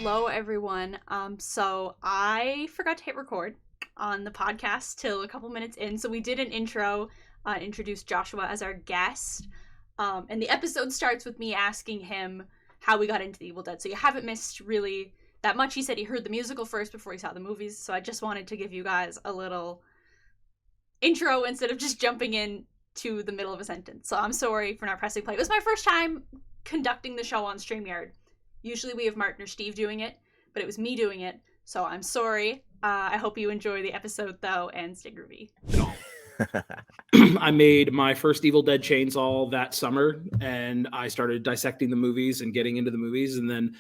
Hello, everyone. So I forgot to hit record on the podcast till a couple minutes in. So we did an intro, introduced Joshua as our guest. And the episode starts with me asking him how we got into the Evil Dead. So you haven't missed really that much. He said he heard the musical first before he saw the movies. So I just wanted to give you guys a little intro instead of just jumping in to the middle of a sentence. So I'm sorry for not pressing play. It was my first time conducting the show on StreamYard. Usually we have Martin or Steve doing it, but it was me doing it, so I'm sorry. I hope you enjoy the episode, though, and stay groovy. I made my first Evil Dead chainsaw that summer, and I started dissecting the movies and getting into the movies. And then,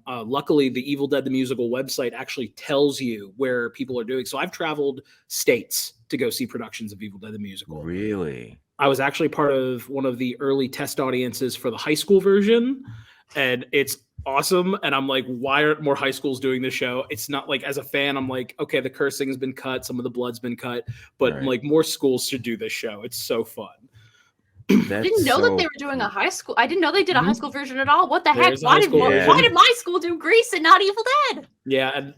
luckily, the Evil Dead the Musical website actually tells you where people are doing. So I've traveled states to go see productions of Evil Dead the Musical. Really? I was actually part of one of the early test audiences for the high school version, and it's awesome. And I'm like, why aren't more high schools doing this show? It's not like, as a fan, I'm like, okay, the cursing has been cut, some of the blood's been cut, but Right. like more schools should do this show. It's so fun. I didn't know that they were doing a high school. I didn't know they did a high school version at all. What the heck? Why did my school do Grease and not Evil Dead? Yeah, and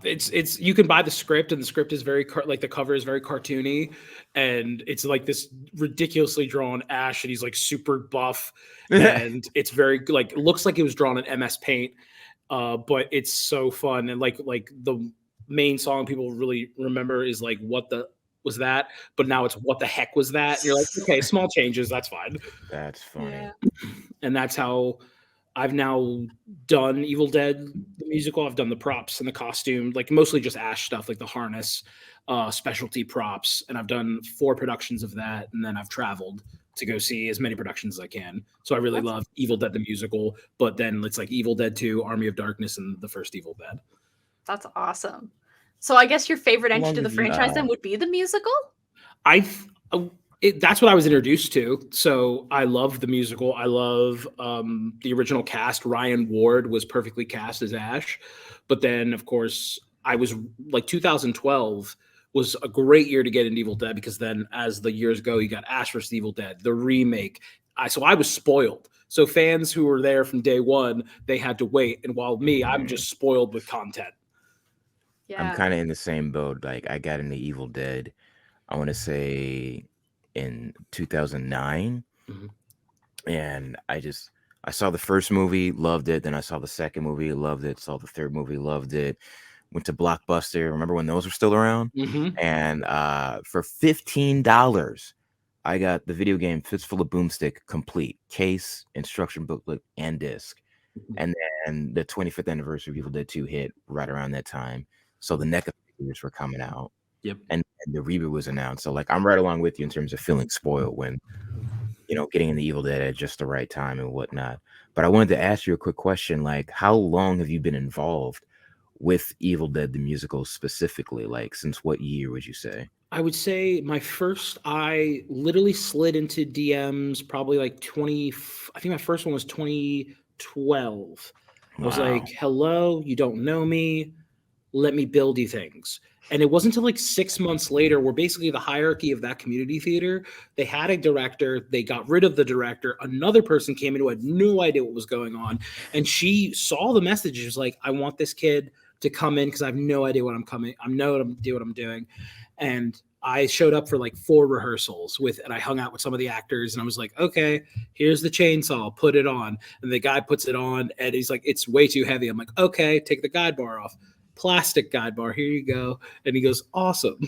it's you can buy the script, and the script is very like the cover is very cartoony, and it's like this ridiculously drawn Ash, and he's like super buff, and it's very like looks like it was drawn in MS Paint, but it's so fun. And like the main song people really remember is like what the was that, but now it's what the heck was that? And you're like, okay, small changes, that's fine. That's funny. Yeah. And that's how I've now done Evil Dead the musical. I've done the props and the costume, like mostly just Ash stuff, like the harness, specialty props, and I've done 4 productions of that, and then I've traveled to go see as many productions as I can. So I really love Evil Dead the musical, but then it's like Evil Dead 2, Army of Darkness, and the first Evil Dead. That's awesome. So I guess your favorite entry to the franchise then would be the musical? That's what I was introduced to. So I love the musical. I love the original cast. Ryan Ward was perfectly cast as Ash. But then, of course, I was like 2012 was a great year to get into Evil Dead, because then as the years go, you got Ash vs. Evil Dead, the remake. So I was spoiled. So fans who were there from day one, they had to wait. And while me, I'm just spoiled with content. Yeah. I'm kind of in the same boat. Like I got into Evil Dead, I want to say in 2009. And I saw the first movie, loved it. Then I saw the second movie, loved it. Saw the third movie, loved it. Went to Blockbuster. Remember when those were still around? And for $15, I got the video game Fistful of Boomstick complete, case, instruction booklet, and disc. And then the 25th anniversary of Evil Dead 2 hit right around that time. So the NECA figures were coming out. Yep. And the reboot was announced. So like I'm right along with you in terms of feeling spoiled when, getting in the Evil Dead at just the right time and whatnot. But I wanted to ask you a quick question. Like, how long have you been involved with Evil Dead the musical specifically? Like, since what year would you say? I would say I literally slid into DMs probably like I think my first one was 2012. I was like, hello, you don't know me. Let me build you things. And it wasn't until like 6 months later where basically the hierarchy of that community theater, they had a director, they got rid of the director, another person came in who had no idea what was going on. And she saw the message. She was like, I want this kid to come in because I have no idea what I'm doing. And I showed up for like 4 rehearsals and I hung out with some of the actors, and I was like, okay, here's the chainsaw, put it on. And the guy puts it on and he's like, it's way too heavy. I'm like, okay, take the guide bar off. Plastic guide bar, here you go. And he goes, awesome.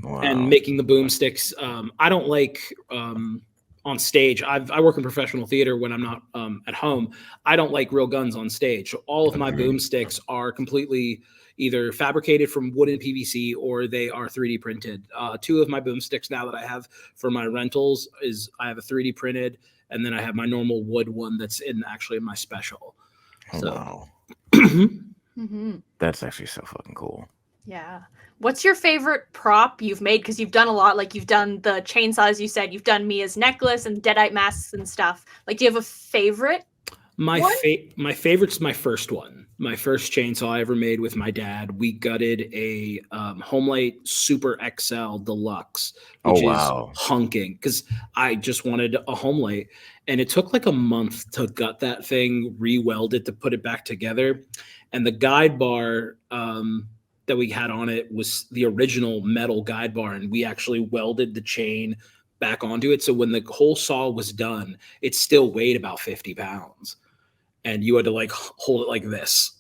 Wow. And making the boomsticks. I don't like on stage. I work in professional theater when I'm not at home. I don't like real guns on stage. So all of my boomsticks are completely either fabricated from wood and PVC or they are 3D printed. 2 of my boomsticks now that I have for my rentals is I have a 3D printed, and then I have my normal wood one that's actually in my special. Wow. That's actually so fucking cool. Yeah. What's your favorite prop you've made? Because you've done a lot. Like you've done the chainsaws, you said. You've done Mia's necklace and Deadite masks and stuff. Like, do you have a favorite? My favorite's my first one. My first chainsaw I ever made with my dad, we gutted a Homelight Super XL Deluxe, Oh which is wow. hunking because I just wanted a Homelight. And it took like a month to gut that thing, re-weld it to put it back together. And the guide bar that we had on it was the original metal guide bar. And we actually welded the chain back onto it. So when the whole saw was done, it still weighed about 50 pounds. And you had to like hold it like this.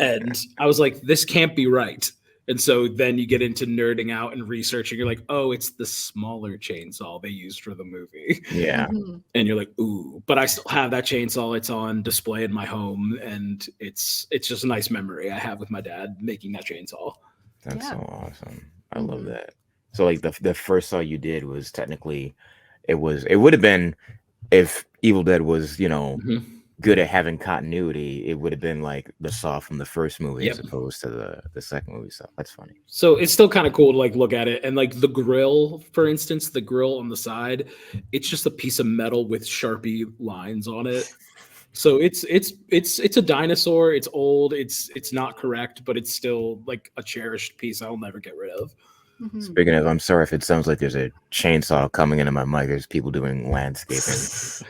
And I was like, this can't be right. And so then you get into nerding out and researching. You're like, oh, it's the smaller chainsaw they used for the movie. Yeah. Mm-hmm. And you're like, ooh, but I still have that chainsaw. It's on display in my home. And it's just a nice memory I have with my dad making that chainsaw. That's Yeah. so awesome. I Mhm. love that. So like the first saw you did was technically it would have been if Evil Dead was, Mhm. good at having continuity, it would have been like the saw from the first movie Yep. as opposed to the second movie. So that's funny. So it's still kind of cool to like look at it. And like the grill, for instance, the grill on the side, it's just a piece of metal with Sharpie lines on it. So it's a dinosaur. It's old. It's not correct, but it's still like a cherished piece I'll never get rid of. Mhm. Speaking of, I'm sorry if it sounds like there's a chainsaw coming into my mic. There's people doing landscaping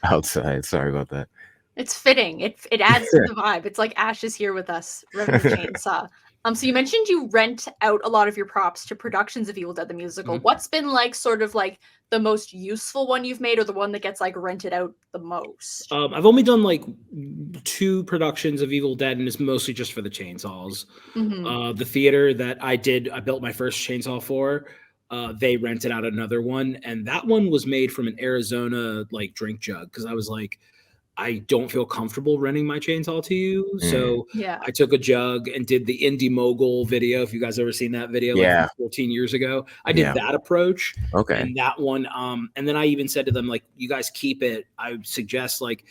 outside. Sorry about that. It's fitting. It adds to the vibe. It's like Ash is here with us, revving the chainsaw. So you mentioned you rent out a lot of your props to productions of Evil Dead the musical. Mhm. What's been like sort of like the most useful one you've made, or the one that gets like rented out the most? I've only done like 2 productions of Evil Dead, and it's mostly just for the chainsaws. Mhm. The theater that I built my first chainsaw for, they rented out another one, and that one was made from an Arizona like drink jug because I was like, I don't feel comfortable renting my chainsaw to you. So Yeah. I took a jug and did the Indie Mogul video. If you guys ever seen that video, like Yeah. 14 years ago, I did Yeah. that approach. Okay. And that one, and then I even said to them, like, you guys keep it. I would suggest like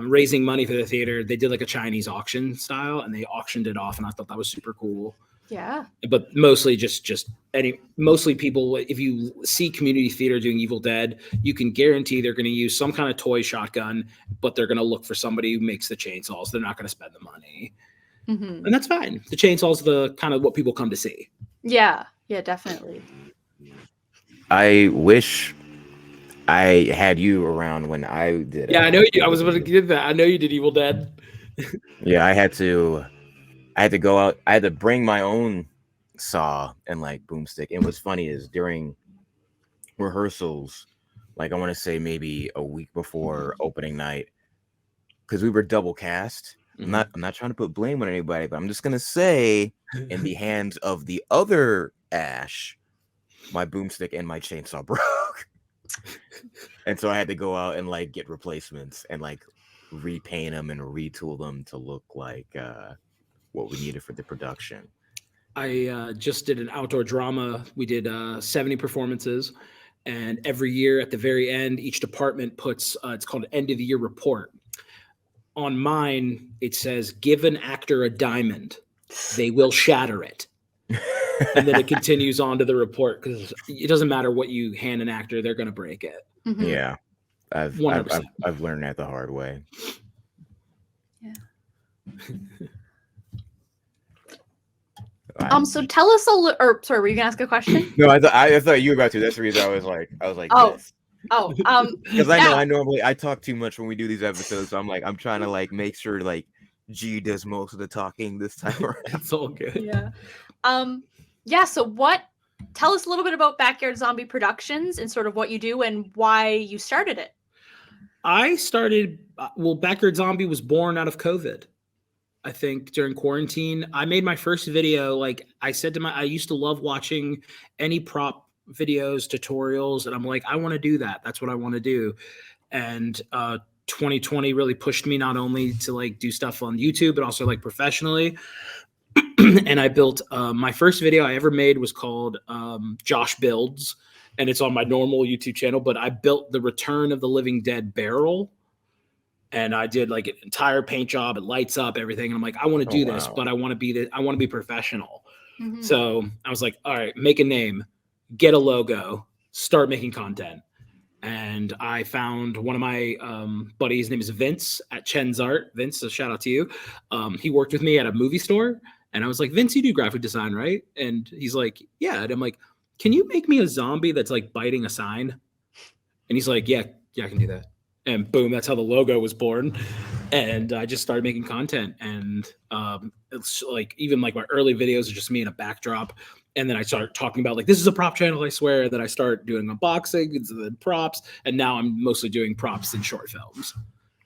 raising money for the theater. They did like a Chinese auction style, and they auctioned it off, and I thought that was super cool. Yeah. But mostly mostly people, if you see community theater doing Evil Dead, you can guarantee they're going to use some kind of toy shotgun, but they're going to look for somebody who makes the chainsaws. They're not going to spend the money. Mhm. And that's fine. The chainsaw's the kind of what people come to see. Yeah. Yeah, definitely. I wish I had you around when I did. Yeah, I know you. I was about to give that. I know you did Evil Dead. Yeah, I had to go out. I had to bring my own saw and like boomstick. And what's funny is during rehearsals, like I want to say maybe a week before opening night, because we were double cast. I'm not trying to put blame on anybody, but I'm just gonna say, in the hands of the other Ash, my boomstick and my chainsaw broke. And so I had to go out and like get replacements and like repaint them and retool them to look like what we needed for the production. I just did an outdoor drama. We did 70 performances, and every year at the very end, each department puts it's called an end of the year report. On mine, it says, "Give an actor a diamond, they will shatter it." And then it continues on to the report because it doesn't matter what you hand an actor; they're going to break it. Mhm. Yeah, I've 100%. I've learned that the hard way. Yeah. I- So tell us a little. Or sorry, were you gonna ask a question? no, I thought you were about to. That's the reason I was like Oh. this. Oh. Because yeah. I normally I talk too much when we do these episodes. So I'm trying to like make sure like G does most of the talking this time around. It's all good. Yeah. Yeah. So tell us a little bit about Backyard Zombie Productions and sort of what you do and why you started it. I started, Backyard Zombie was born out of COVID. I think during quarantine, I made my first video. Like I said I used to love watching any prop videos, tutorials, and I'm like, I want to do that. That's what I want to do. And 2020 really pushed me not only to like do stuff on YouTube, but also like professionally. And I built my first video I ever made was called Josh Builds, and it's on my normal YouTube channel. But I built the Return of the Living Dead barrel. And I did like an entire paint job. It lights up everything. And I'm like, I want to do this, but I want to be professional. Mhm. So I was like, all right, make a name, get a logo, start making content. and I found one of my buddies. His name is Vince at Chen's Art. Vince, a shout out to you. He worked with me at a movie store, and I was like, Vince, you do graphic design, right? And he's like, yeah. And I'm like, can you make me a zombie that's like biting a sign? And he's like, yeah, I can do that. And boom, that's how the logo was born. And I just started making content, and it's like even like my early videos are just me in a backdrop. And then I start talking about like, this is a prop channel, I swear. Then I start doing unboxing and then props. And now I'm mostly doing props in short films.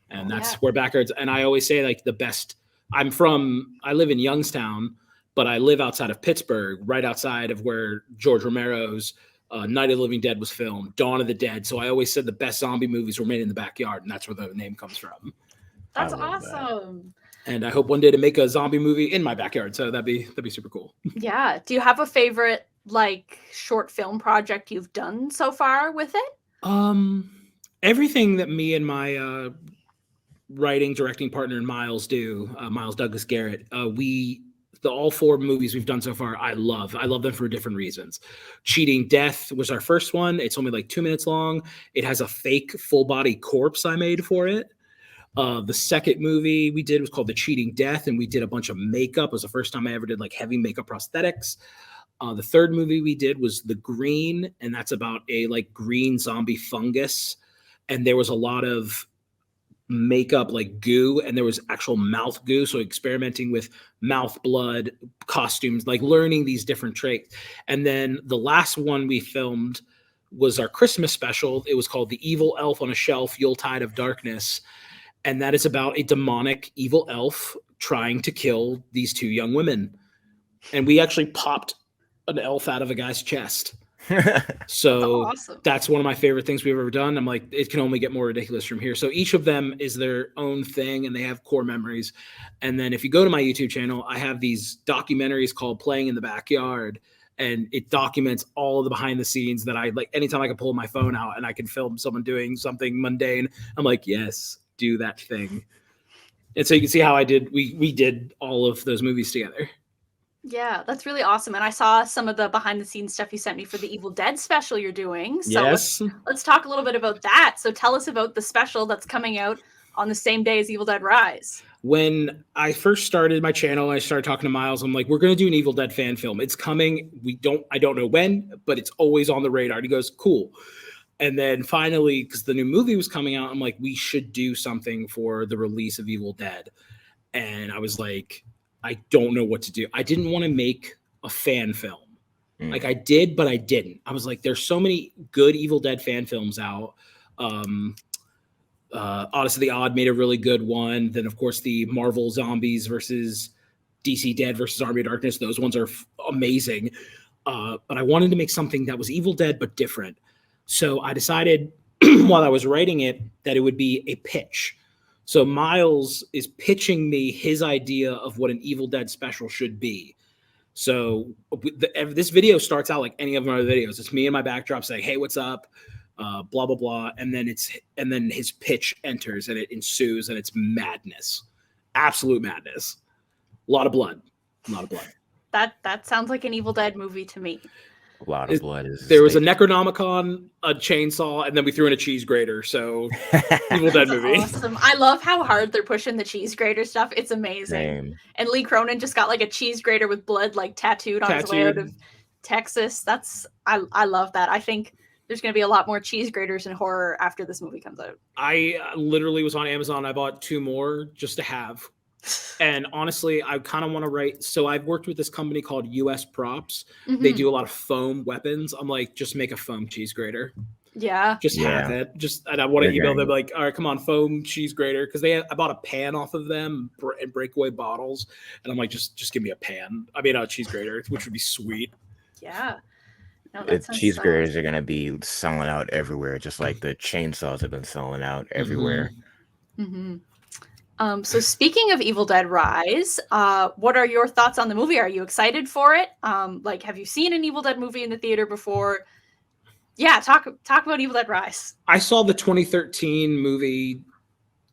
And that's where Backyards. And I always say like the best, I live in Youngstown, but I live outside of Pittsburgh, right outside of where George Romero's Night of the Living Dead was filmed, Dawn of the Dead. So I always said the best zombie movies were made in the backyard. And that's where the name comes from. That's awesome. And I hope one day to make a zombie movie in my backyard. So that'd be super cool. Yeah. Do you have a favorite like short film project you've done so far with it? Everything that me and my writing directing partner Miles do, Miles Douglas Garrett, all 4 movies we've done so far, I love them for different reasons. Cheating Death was our first one. It's only like 2 minutes long. It has a fake full body corpse I made for it. The second movie we did was called The Cheating Death, and we did a bunch of makeup. It was the first time I ever did like heavy makeup prosthetics. The third movie we did was The Green, and that's about a like green zombie fungus. And there was a lot of makeup like goo, and there was actual mouth goo. So experimenting with mouth blood, costumes, like learning these different traits. And then the last one we filmed was our Christmas special. It was called The Evil Elf on a Shelf, Yuletide of Darkness. And that is about a demonic evil elf trying to kill these 2 young women. And we actually popped an elf out of a guy's chest. So awesome. That's one of my favorite things we've ever done. I'm like, it can only get more ridiculous from here. So each of them is their own thing, and they have core memories. And then if you go to my YouTube channel, I have these documentaries called Playing in the Backyard. And it documents all of the behind the scenes that I like. Anytime I can pull my phone out and I can film someone doing something mundane, I'm like, yes, do that thing. And so you can see how we did all of those movies together. Yeah, that's really awesome. And I saw some of the behind the scenes stuff you sent me for the Evil Dead special you're doing. So yes. let's talk a little bit about that. So tell us about the special that's coming out on the same day as Evil Dead Rise. When I first started my channel, I started talking to Miles. I'm like, we're going to do an Evil Dead fan film. It's coming. I don't know when, but it's always on the radar. And he goes, cool. And then finally, because the new movie was coming out, I'm like, we should do something for the release of Evil Dead. And I was like, I don't know what to do. I didn't want to make a fan film. Like I did, but I didn't. I was like, there's so many good Evil Dead fan films out. Odyssey of the Odd made a really good one. Then, of course, the Marvel Zombies versus DC Dead versus Army of Darkness. Those ones are amazing. But I wanted to make something that was Evil Dead, but different. So I decided while I was writing it that it would be a pitch. So Miles is pitching me his idea of what an Evil Dead special should be. So this video starts out like any of my other videos. It's me in my backdrop saying, hey, what's up? Blah, blah, blah. And then his pitch enters and it ensues and it's madness. Absolute madness. A lot of blood. That sounds like an Evil Dead movie to me. A lot of blood. There was a Necronomicon, a chainsaw, and then we threw in a cheese grater. So Evil Dead movie. Awesome. I love how hard they're pushing the cheese grater stuff. It's amazing. Same. And Lee Cronin just got like a cheese grater with blood like tattooed on his way out of Texas. I love that. I think there's going to be a lot more cheese graters in horror after this movie comes out. I literally was on Amazon. I bought 2 more just to have. And honestly, I kind of want to write. So I've worked with this company called US Props. Mm-hmm. They do a lot of foam weapons. I'm like, just make a foam cheese grater. Yeah. Just have it. And I want to email them like, all right, come on, foam cheese grater. Because I bought a pan off of them and breakaway bottles. And I'm like, just give me a pan. I mean, a cheese grater, which would be sweet. Yeah. No, cheese graters are going to be selling out everywhere, just like the chainsaws have been selling out everywhere. Mm-hmm. So speaking of Evil Dead Rise, what are your thoughts on the movie? Are you excited for it? Have you seen an Evil Dead movie in the theater before? Yeah, talk about Evil Dead Rise. I saw the 2013 movie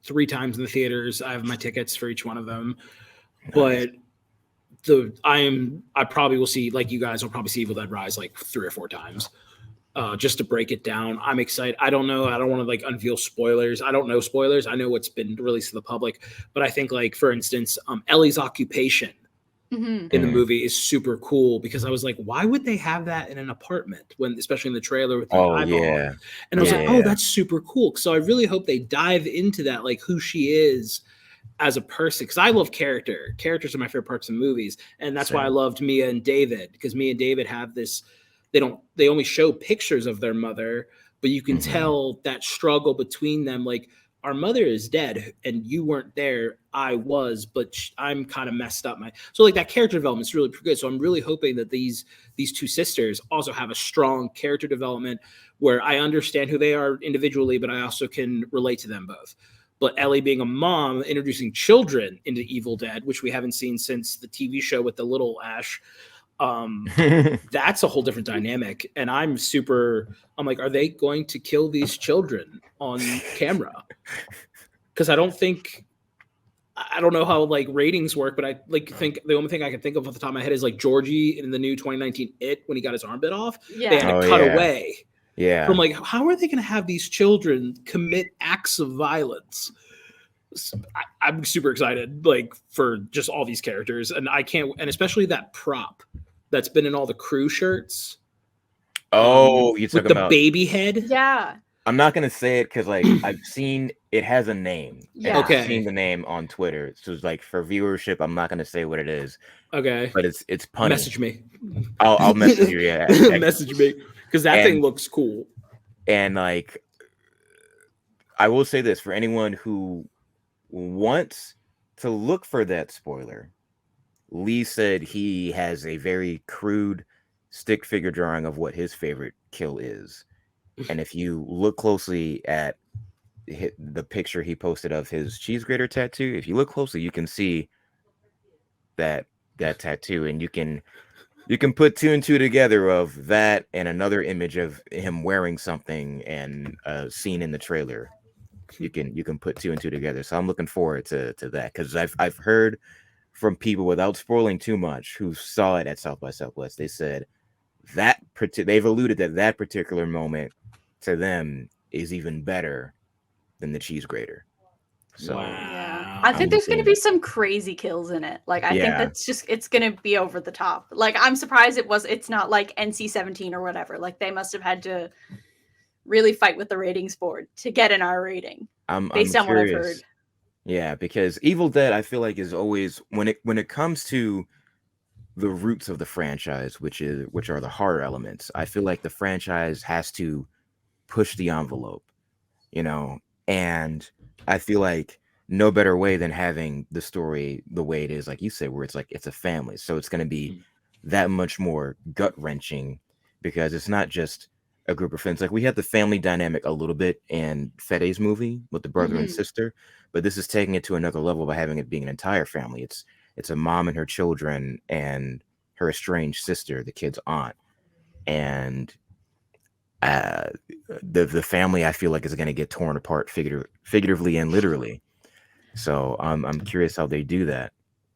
3 times in the theaters. I have my tickets for each one of them. Nice. But I probably will see, like you guys will probably see Evil Dead Rise like 3 or 4 times. just to break it down. I'm excited. I don't know. I don't want to like unveil spoilers. I don't know spoilers. I know what's been released to the public, but I think like for instance, Ellie's occupation in the movie is super cool because I was like, why would they have that in an apartment when, especially in the trailer with the eyeball? Yeah. And I was like, oh, that's super cool. So I really hope they dive into that, like who she is as a person, because I love characters are my favorite parts of movies, and that's why I loved Mia and David, because Mia and David have this, they only show pictures of their mother, but you can tell that struggle between them, like our mother is dead and you weren't there, I was, but I'm kind of messed up. So like that character development is really good. So I'm really hoping that these two sisters also have a strong character development where I understand who they are individually, but I also can relate to them both. But Ellie being a mom, introducing children into Evil Dead, which we haven't seen since the TV show with the little Ash, that's a whole different dynamic. And I'm like, are they going to kill these children on camera? Because I don't know how like ratings work, but I like think the only thing I can think of off the top of my head is like Georgie in the new 2019 It, when he got his arm bit off. They had to cut away. Yeah. So I'm like, how are they going to have these children commit acts of violence? I'm super excited, like for just all these characters, and I can't, and especially that prop that's been in all the crew shirts. Oh, you with talking the about baby head? Yeah. I'm not gonna say it because like I've seen it has a name. Yeah. And I've seen the name on Twitter. So it's like for viewership, I'm not gonna say what it is. Okay. But it's punny. Message me. I'll message you. Yeah. Message me because that thing looks cool. And like, I will say this for anyone who wants to look for that spoiler. Lee said he has a very crude stick figure drawing of what his favorite kill is. And if you look closely at the picture he posted of his cheese grater tattoo, if you look closely, you can see that tattoo, and you can put two and two together of that and another image of him wearing something and a scene in the trailer. You can put two and two together. So I'm looking forward to that, because I've heard from people, without spoiling too much, who saw it at South by Southwest. They said they've alluded that particular moment to them is even better than the cheese grater. So yeah, I think there's going to be some crazy kills in it. Like I think that's just, it's going to be over the top. Like I'm surprised it's not like NC-17 or whatever. Like they must have had to really fight with the ratings board to get an R rating. Based on what I've heard. Yeah, because Evil Dead, I feel like, is always, when it comes to the roots of the franchise, which are the horror elements, I feel like the franchise has to push the envelope, and I feel like no better way than having the story the way it is, like you said, where it's like it's a family. So it's going to be that much more gut-wrenching, because it's not just a group of friends. Like we had the family dynamic a little bit in Fede's movie with the brother and sister, but this is taking it to another level by having it being an entire family. It's a mom and her children and her estranged sister, the kid's aunt, and the family, I feel like, is going to get torn apart figuratively and literally. So I'm curious how they do that.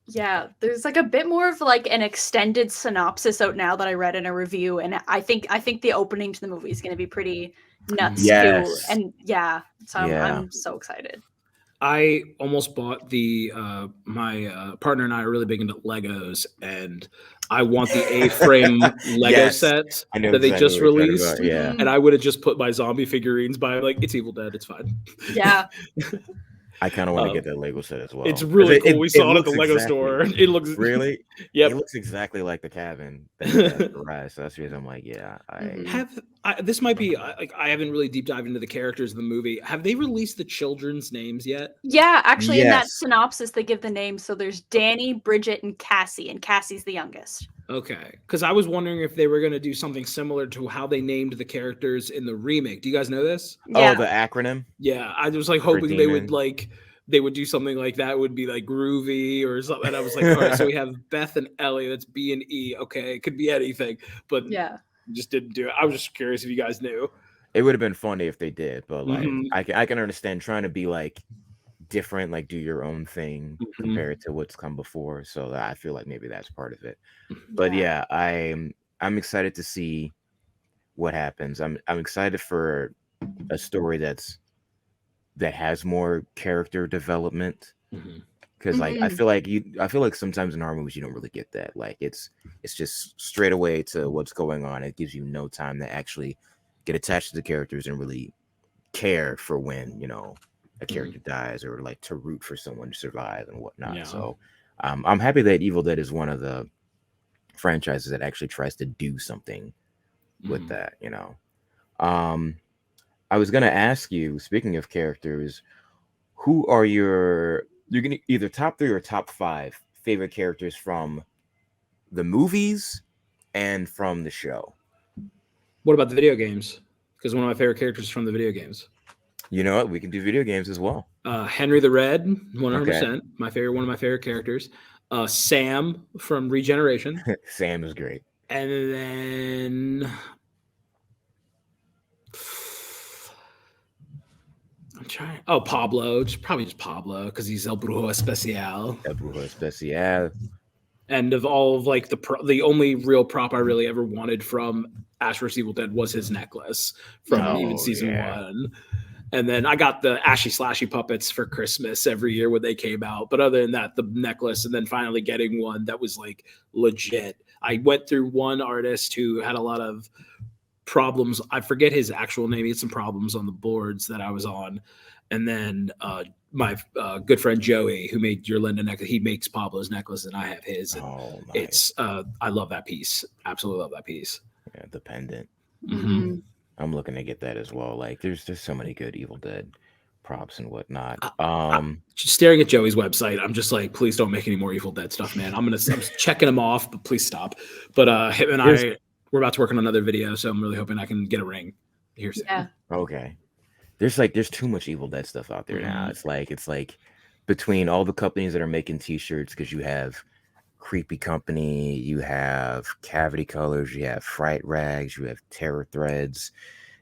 Yeah, there's like a bit more of like an extended synopsis out now that I read in a review, and I think the opening to the movie is going to be pretty nuts too. And so I'm so excited. I almost bought my partner and I are really big into Legos, and I want the A-frame Lego set that they just released. And I would have just put my zombie figurines by, like, it's Evil Dead, it's fine. Yeah. I kind of want to get that Lego set as well. It's really cool. We saw it at the Lego store. It looks really, yeah, it looks exactly like the cabin. So that's the reason I'm like, this might be like, I haven't really deep dived into the characters of the movie. Have they released the children's names yet? Yeah, actually, in that synopsis, they give the names. So there's Danny, Bridget, and Cassie, and Cassie's the youngest. Okay, because I was wondering if they were going to do something similar to how they named the characters in the remake. Do you guys know this? Yeah. Oh, the acronym? Yeah, I was like hoping they would do something like that. It would be like Groovy or something. And I was like, all right, so we have Beth and Ellie. That's B and E. Okay, it could be anything, but just didn't do it. I was just curious if you guys knew. It would have been funny if they did, but like I can understand trying to be like different, like do your own thing compared to what's come before. So I feel like maybe that's part of it. But I'm excited to see what happens. I'm excited for a story that has more character development. Because like I feel like sometimes in horror movies you don't really get that. Like it's just straight away to what's going on. It gives you no time to actually get attached to the characters and really care for when, you know, a character dies, or like to root for someone to survive and whatnot. Yeah. So I'm happy that Evil Dead is one of the franchises that actually tries to do something with that, you know. I was gonna ask you, speaking of characters, who are you're gonna either top 3 or top 5 favorite characters from the movies and from the show? What about the video games? Because one of my favorite characters from the video games. You know what? We can do video games as well. Henry the Red, 100%. One of my favorite characters. Sam from Regeneration. Sam is great. And then I'm trying. Oh, Pablo. Probably just Pablo, because he's El Brujo Especial. El Brujo Especial. And of all of like the only real prop I really ever wanted from Ash vs. Evil Dead was his necklace from even season 1. And then I got the Ashy Slashy puppets for Christmas every year when they came out. But other than that, the necklace, and then finally getting one that was like legit. I went through one artist who had a lot of problems. I forget his actual name. He had some problems on the boards that I was on. And then my good friend Joey, who made your Linda necklace, he makes Pablo's necklace, and I have his. And it's I love that piece. Absolutely love that piece. Yeah, the pendant. Mm-hmm. I'm looking to get that as well. Like, there's so many good Evil Dead props and whatnot. Just staring at Joey's website, I'm just like, please don't make any more Evil Dead stuff, man. I'm checking them off, but please stop. But him and we're about to work on another video, so I'm really hoping I can get a ring here soon. Yeah. Okay. There's too much Evil Dead stuff out there now. It's like between all the companies that are making t-shirts, because you have Creepy Company, you have Cavity Colors, you have Fright Rags, you have Terror Threads,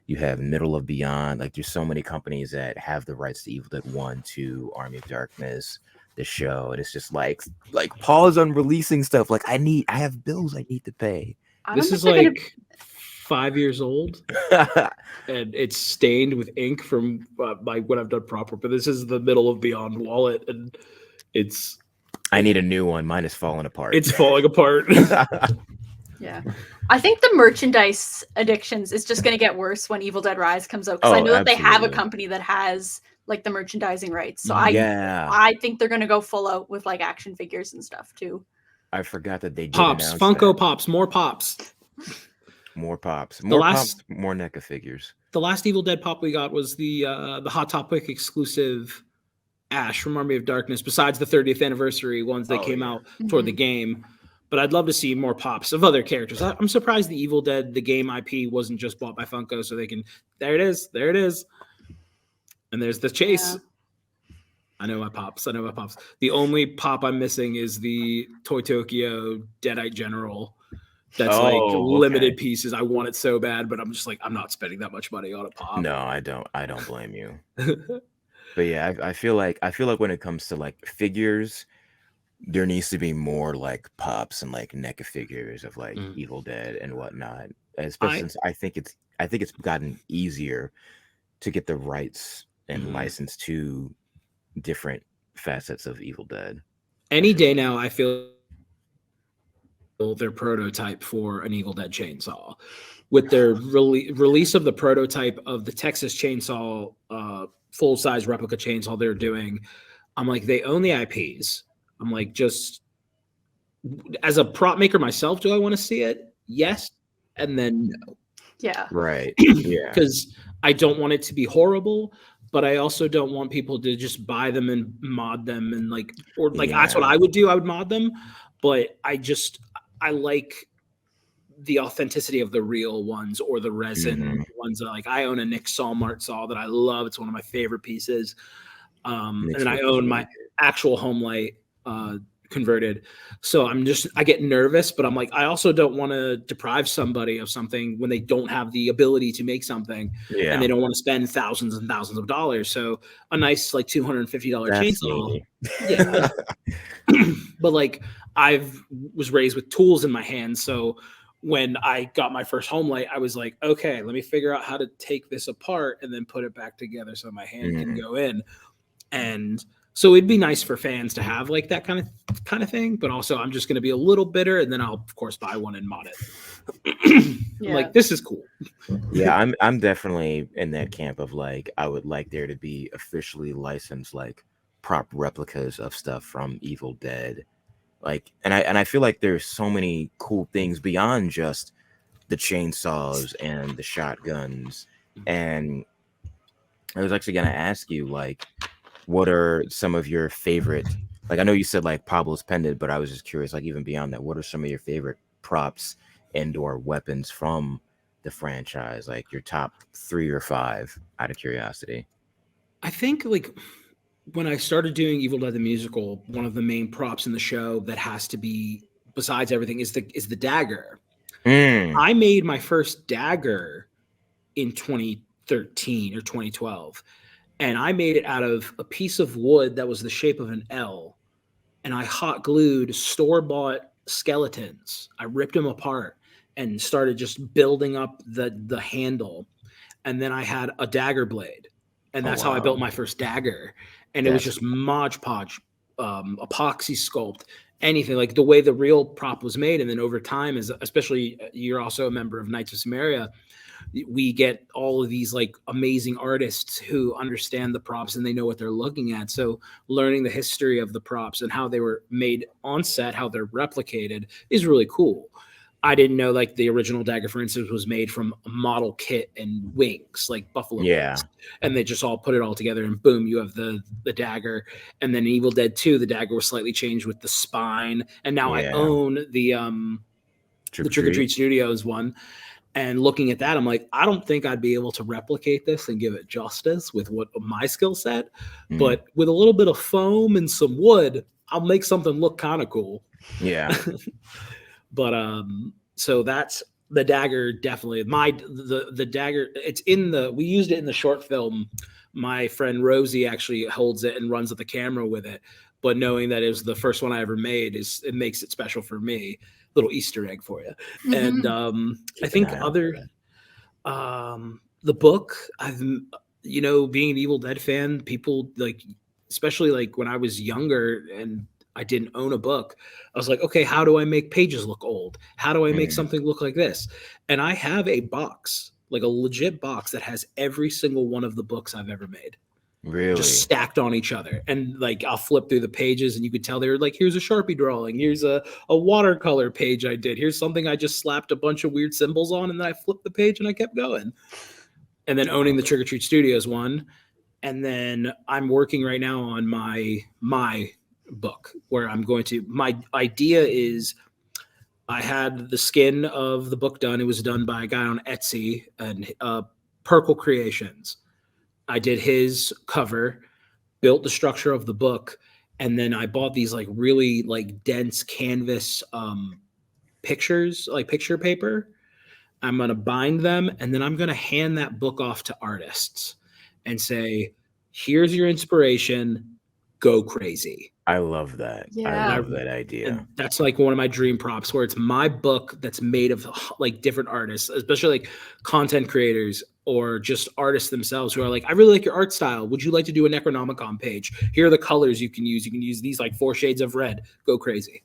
you have Middle of Beyond. Like, there's so many companies that have the rights to Evil Dead 1, 2, Army of Darkness, the show. And it's just like pause on releasing stuff. Like, I have bills I need to pay. This is like 5 years old, and it's stained with ink from when I've done proper. But this is the Middle of Beyond wallet, and it's. I need a new one. Mine is falling apart. It's falling apart. Yeah. I think the merchandise addictions is just going to get worse when Evil Dead Rise comes out. Because I know that they have a company that has like the merchandising rights. So I think they're going to go full out with like action figures and stuff too. I forgot that they did Pops, Funko Pops, more Pops. More Pops. More Pops, more NECA figures. The last Evil Dead Pop we got was the Hot Topic exclusive Ash from Army of Darkness, besides the 30th anniversary ones that came out for the game. But I'd love to see more pops of other characters. I'm surprised the Evil Dead, the game IP, wasn't just bought by Funko, so they can. There it is. And there's the chase. Yeah. I know my pops. The only pop I'm missing is the Toy Tokyo Deadite General. That's limited pieces. I want it so bad, but I'm just like, I'm not spending that much money on a pop. No, I don't blame you. But yeah, I feel like when it comes to like figures, there needs to be more like pops and like NECA figures of like Evil Dead and whatnot. Especially since I think it's gotten easier to get the rights and license to different facets of Evil Dead. Any day now, I feel their prototype for an Evil Dead chainsaw. With their release of the prototype of the Texas Chainsaw full-size replica chainsaw they're doing, I'm like, they own the IPs. I'm like, just as a prop maker myself, do I want to see it? Yes, and then no. Yeah. Right. Yeah. Because I don't want it to be horrible, but I also don't want people to just buy them and mod them and that's what I would do. I would mod them, but I like the authenticity of the real ones or the resin ones. Like, I own a Nick Salmart saw that I love. It's one of my favorite pieces. And I own my actual home light converted. So I get nervous, but I'm like, I also don't want to deprive somebody of something when they don't have the ability to make something and they don't want to spend thousands and thousands of dollars. So a nice like $250 chainsaw. Yeah. But like, I was raised with tools in my hands. So when I got my first home light, I was like, okay, let me figure out how to take this apart and then put it back together so my hand can go in. And so it'd be nice for fans to have like that kind of thing, but also I'm just going to be a little bitter, and then I'll of course buy one and mod it. I'm like, this is cool. Yeah, I'm definitely in that camp of like, I would like there to be officially licensed like prop replicas of stuff from Evil Dead. Like, and I feel like there's so many cool things beyond just the chainsaws and the shotguns. And I was actually gonna ask you, like, what are some of your favorite, like, I know you said like Pablo's pendant, but I was just curious, like, even beyond that, what are some of your favorite props and or weapons from the franchise? Like your top 3 or 5, out of curiosity. I think like when I started doing Evil Dead the musical, one of the main props in the show that has to be, besides everything, is the dagger. I made my first dagger in 2013 or 2012, and I made it out of a piece of wood that was the shape of an L, and I hot glued store-bought skeletons. I ripped them apart and started just building up the handle, and then I had a dagger blade, and that's how I built my first dagger. And it was just Mod Podge, epoxy sculpt, anything, like the way the real prop was made. And then over time, especially you're also a member of Knights of Samaria, we get all of these like amazing artists who understand the props and they know what they're looking at. So learning the history of the props and how they were made on set, how they're replicated, is really cool. I didn't know like the original dagger, for instance, was made from a model kit and wings, like buffalo wings. And they just all put it all together and boom, you have the dagger. And then in Evil Dead 2, the dagger was slightly changed with the spine. And now I own the Trick or Treat Studios one. And looking at that, I'm like, I don't think I'd be able to replicate this and give it justice with what my skill set. But with a little bit of foam and some wood, I'll make something look kind of cool. Yeah. But so that's the dagger. Definitely the dagger. It's in we used it in the short film. My friend Rosie actually holds it and runs with the camera with it. But knowing that it was the first one I ever made, it makes it special for me. Little Easter egg for you. And I think the book, being an Evil Dead fan, people like, especially like when I was younger and I didn't own a book, I was like, okay, how do I make pages look old? How do I make something look like this? And I have a box, like a legit box that has every single one of the books I've ever made. Really? Just stacked on each other. And like, I'll flip through the pages and you could tell they were like, here's a Sharpie drawing. Here's a watercolor page I did. Here's something I just slapped a bunch of weird symbols on. And then I flipped the page and I kept going. And then owning the Trick or Treat Studios one. And then I'm working right now on my book where my idea is, I had the skin of the book done. It was done by a guy on Etsy and Perkle Creations. I did his cover, built the structure of the book, and then I bought these like really like dense canvas pictures, like picture paper. I'm going to bind them, and then I'm going to hand that book off to artists and say, here's your inspiration, go crazy. I love that. Yeah. I love that idea. And that's like one of my dream props, where it's my book that's made of like different artists, especially like content creators or just artists themselves who are like, I really like your art style. Would you like to do a Necronomicon page? Here are the colors you can use. You can use these like 4 shades of red. Go crazy.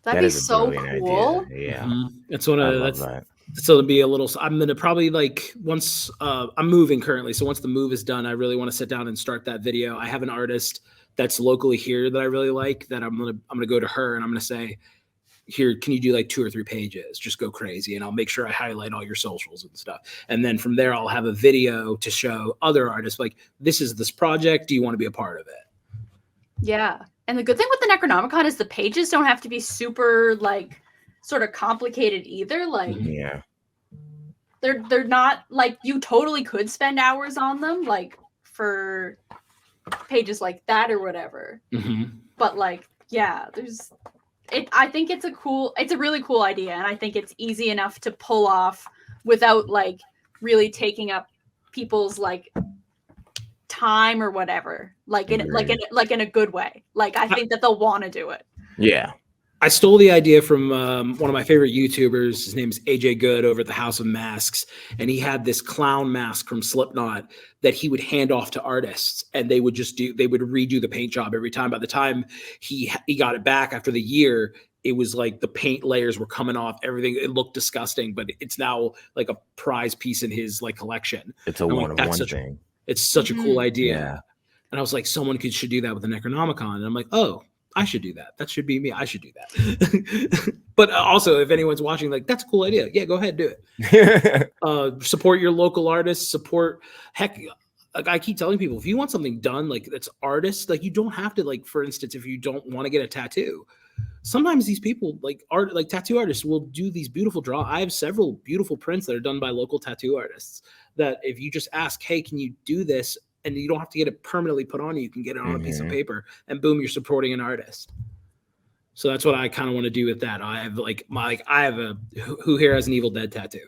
That'd be so cool. Idea. Yeah. That's one of that. So it'll be a little, I'm going to probably like once I'm moving currently. So once the move is done, I really want to sit down and start that video. I have an artist that's locally here that I really like, that I'm going to go to her and I'm going to say, here, can you do like 2 or 3 pages? Just go crazy. And I'll make sure I highlight all your socials and stuff. And then from there, I'll have a video to show other artists, like, this is this project. Do you want to be a part of it? Yeah. And the good thing with the Necronomicon is the pages don't have to be super like sort of complicated either. Like, yeah, they're not like, you totally could spend hours on them, like for pages like that or whatever. But like, yeah, I think it's a really cool idea, and I think it's easy enough to pull off without like really taking up people's like time or whatever, like in a good way. Like, I think that they'll want to do it. Yeah, I stole the idea from one of my favorite YouTubers. His name's AJ Good over at the House of Masks, and he had this clown mask from Slipknot that he would hand off to artists, and they would redo the paint job every time. By the time he got it back after the year, it was like the paint layers were coming off. Everything, it looked disgusting, but it's now like a prize piece in his like collection. It's a one of one thing. It's such a cool idea. Yeah. And I was like, someone should do that with the Necronomicon. And I'm like, oh, I should do that. That should be me. I should do that. But also, if anyone's watching, like, that's a cool idea. Yeah, go ahead, do it. Support your local artists. Heck, like I keep telling people, if you want something done, like that's artists, like you don't have to, like, for instance, if you don't want to get a tattoo, sometimes these people like tattoo artists will do these beautiful I have several beautiful prints that are done by local tattoo artists that if you just ask, hey, can you do this? And you don't have to get it permanently put on you. You can get it on a piece of paper and boom, you're supporting an artist. So that's what I kind of want to do with that. I have who here has an Evil Dead tattoo?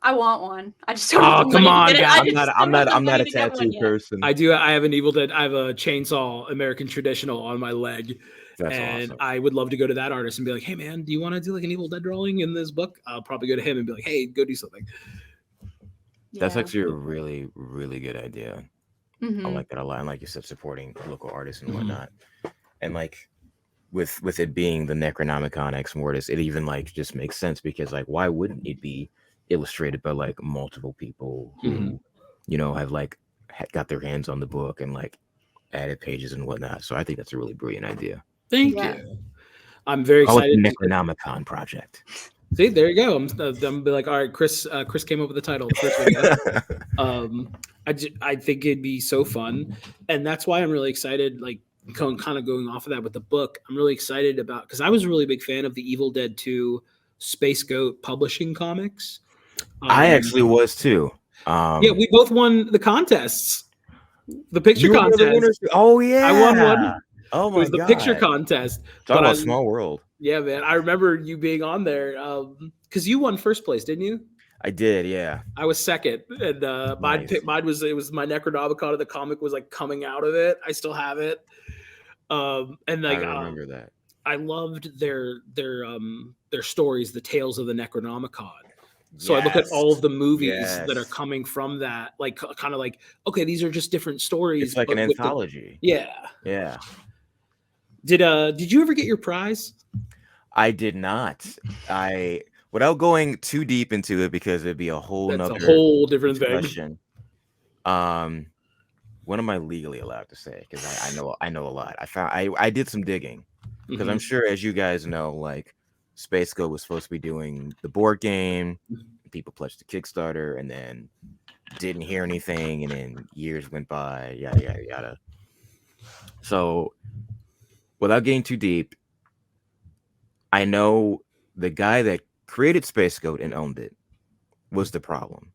I want one. I just don't. Oh, come on, guys. I'm not a tattoo person. I do. I have an Evil Dead. I have a chainsaw American traditional on my leg. That's and awesome. I would love to go to that artist and be like, hey man, do you want to do like an Evil Dead drawing in this book? I'll probably go to him and be like, hey, go do something. That's actually a really, really good idea. Mm-hmm. I like that a lot. And like you said, supporting local artists and whatnot. And like with it being the Necronomicon Ex Mortis, it even like just makes sense because like why wouldn't it be illustrated by like multiple people who you know have like got their hands on the book and like added pages and whatnot. So I think that's a really brilliant idea. Thank you. I'm very excited. Necronomicon project. See, there you go. I'm be like, all right, Kris came up with the title. I think it'd be so fun, and that's why I'm really excited. Like, kind of going off of that with the book, I'm really excited about because I was a really big fan of the Evil Dead 2 Space Goat publishing comics. I actually was too. Yeah, we both won the contests. The picture contest. Oh yeah, I won one. Oh my god, it was the picture contest. Talk about small world. Yeah, man. I remember you being on there because you won first place, didn't you? I did, yeah. I was second, and Nice. mine was my Necronomicon. The comic was like coming out of it. I still have it, and like I remember that. I loved their stories, the tales of the Necronomicon. So I look at all of the movies that are coming from that, like kind of like, okay, these are just different stories. It's like an anthology. Yeah. Did you ever get your prize? I did not. Without going too deep into it because it'd be a whole different question. What am I legally allowed to say? Because I know a lot. I did some digging because I'm sure, as you guys know, like Space Goat was supposed to be doing the board game. People pledged to Kickstarter and then didn't hear anything, and then years went by. Yada yada yada. So, without getting too deep, I know the guy that created Space Goat and owned it was the problem.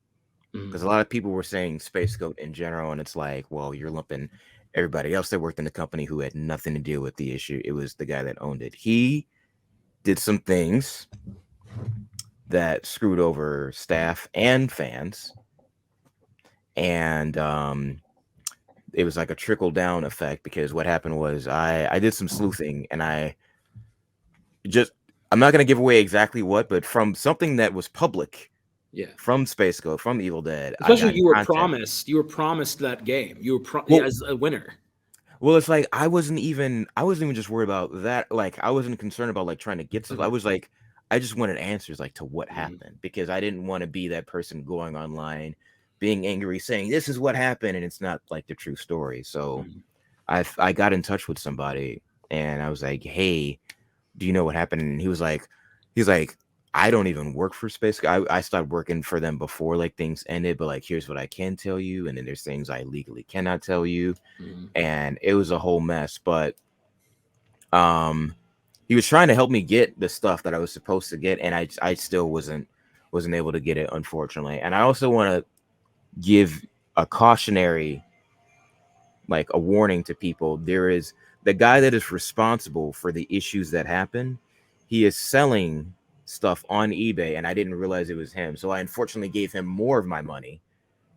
Because a lot of people were saying Space Goat in general, and it's like, well, you're lumping everybody else that worked in the company who had nothing to do with the issue. It was the guy that owned it. He did some things that screwed over staff and fans. And it was like a trickle down effect because what happened was I did some sleuthing and I'm not going to give away exactly what, but from something that was public, from Space Goat, from Evil Dead. Especially you were promised that game. You were as a winner. Well, it's like I wasn't even just worried about that. Like I wasn't concerned about like trying to get stuff. I was like, I just wanted answers like to what happened because I didn't want to be that person going online, being angry, saying this is what happened, and it's not like the true story. So I got in touch with somebody and I was like, hey, do you know what happened? And he's like, I don't even work for Space. I started working for them before like things ended, but like here's what I can tell you, and then there's things I legally cannot tell you, and it was a whole mess. But he was trying to help me get the stuff that I was supposed to get, and I still wasn't able to get it, unfortunately. And I also want to give a cautionary, like a warning to people. There is the guy that is responsible for the issues that happen. He is selling stuff on eBay, and I didn't realize it was him. So I unfortunately gave him more of my money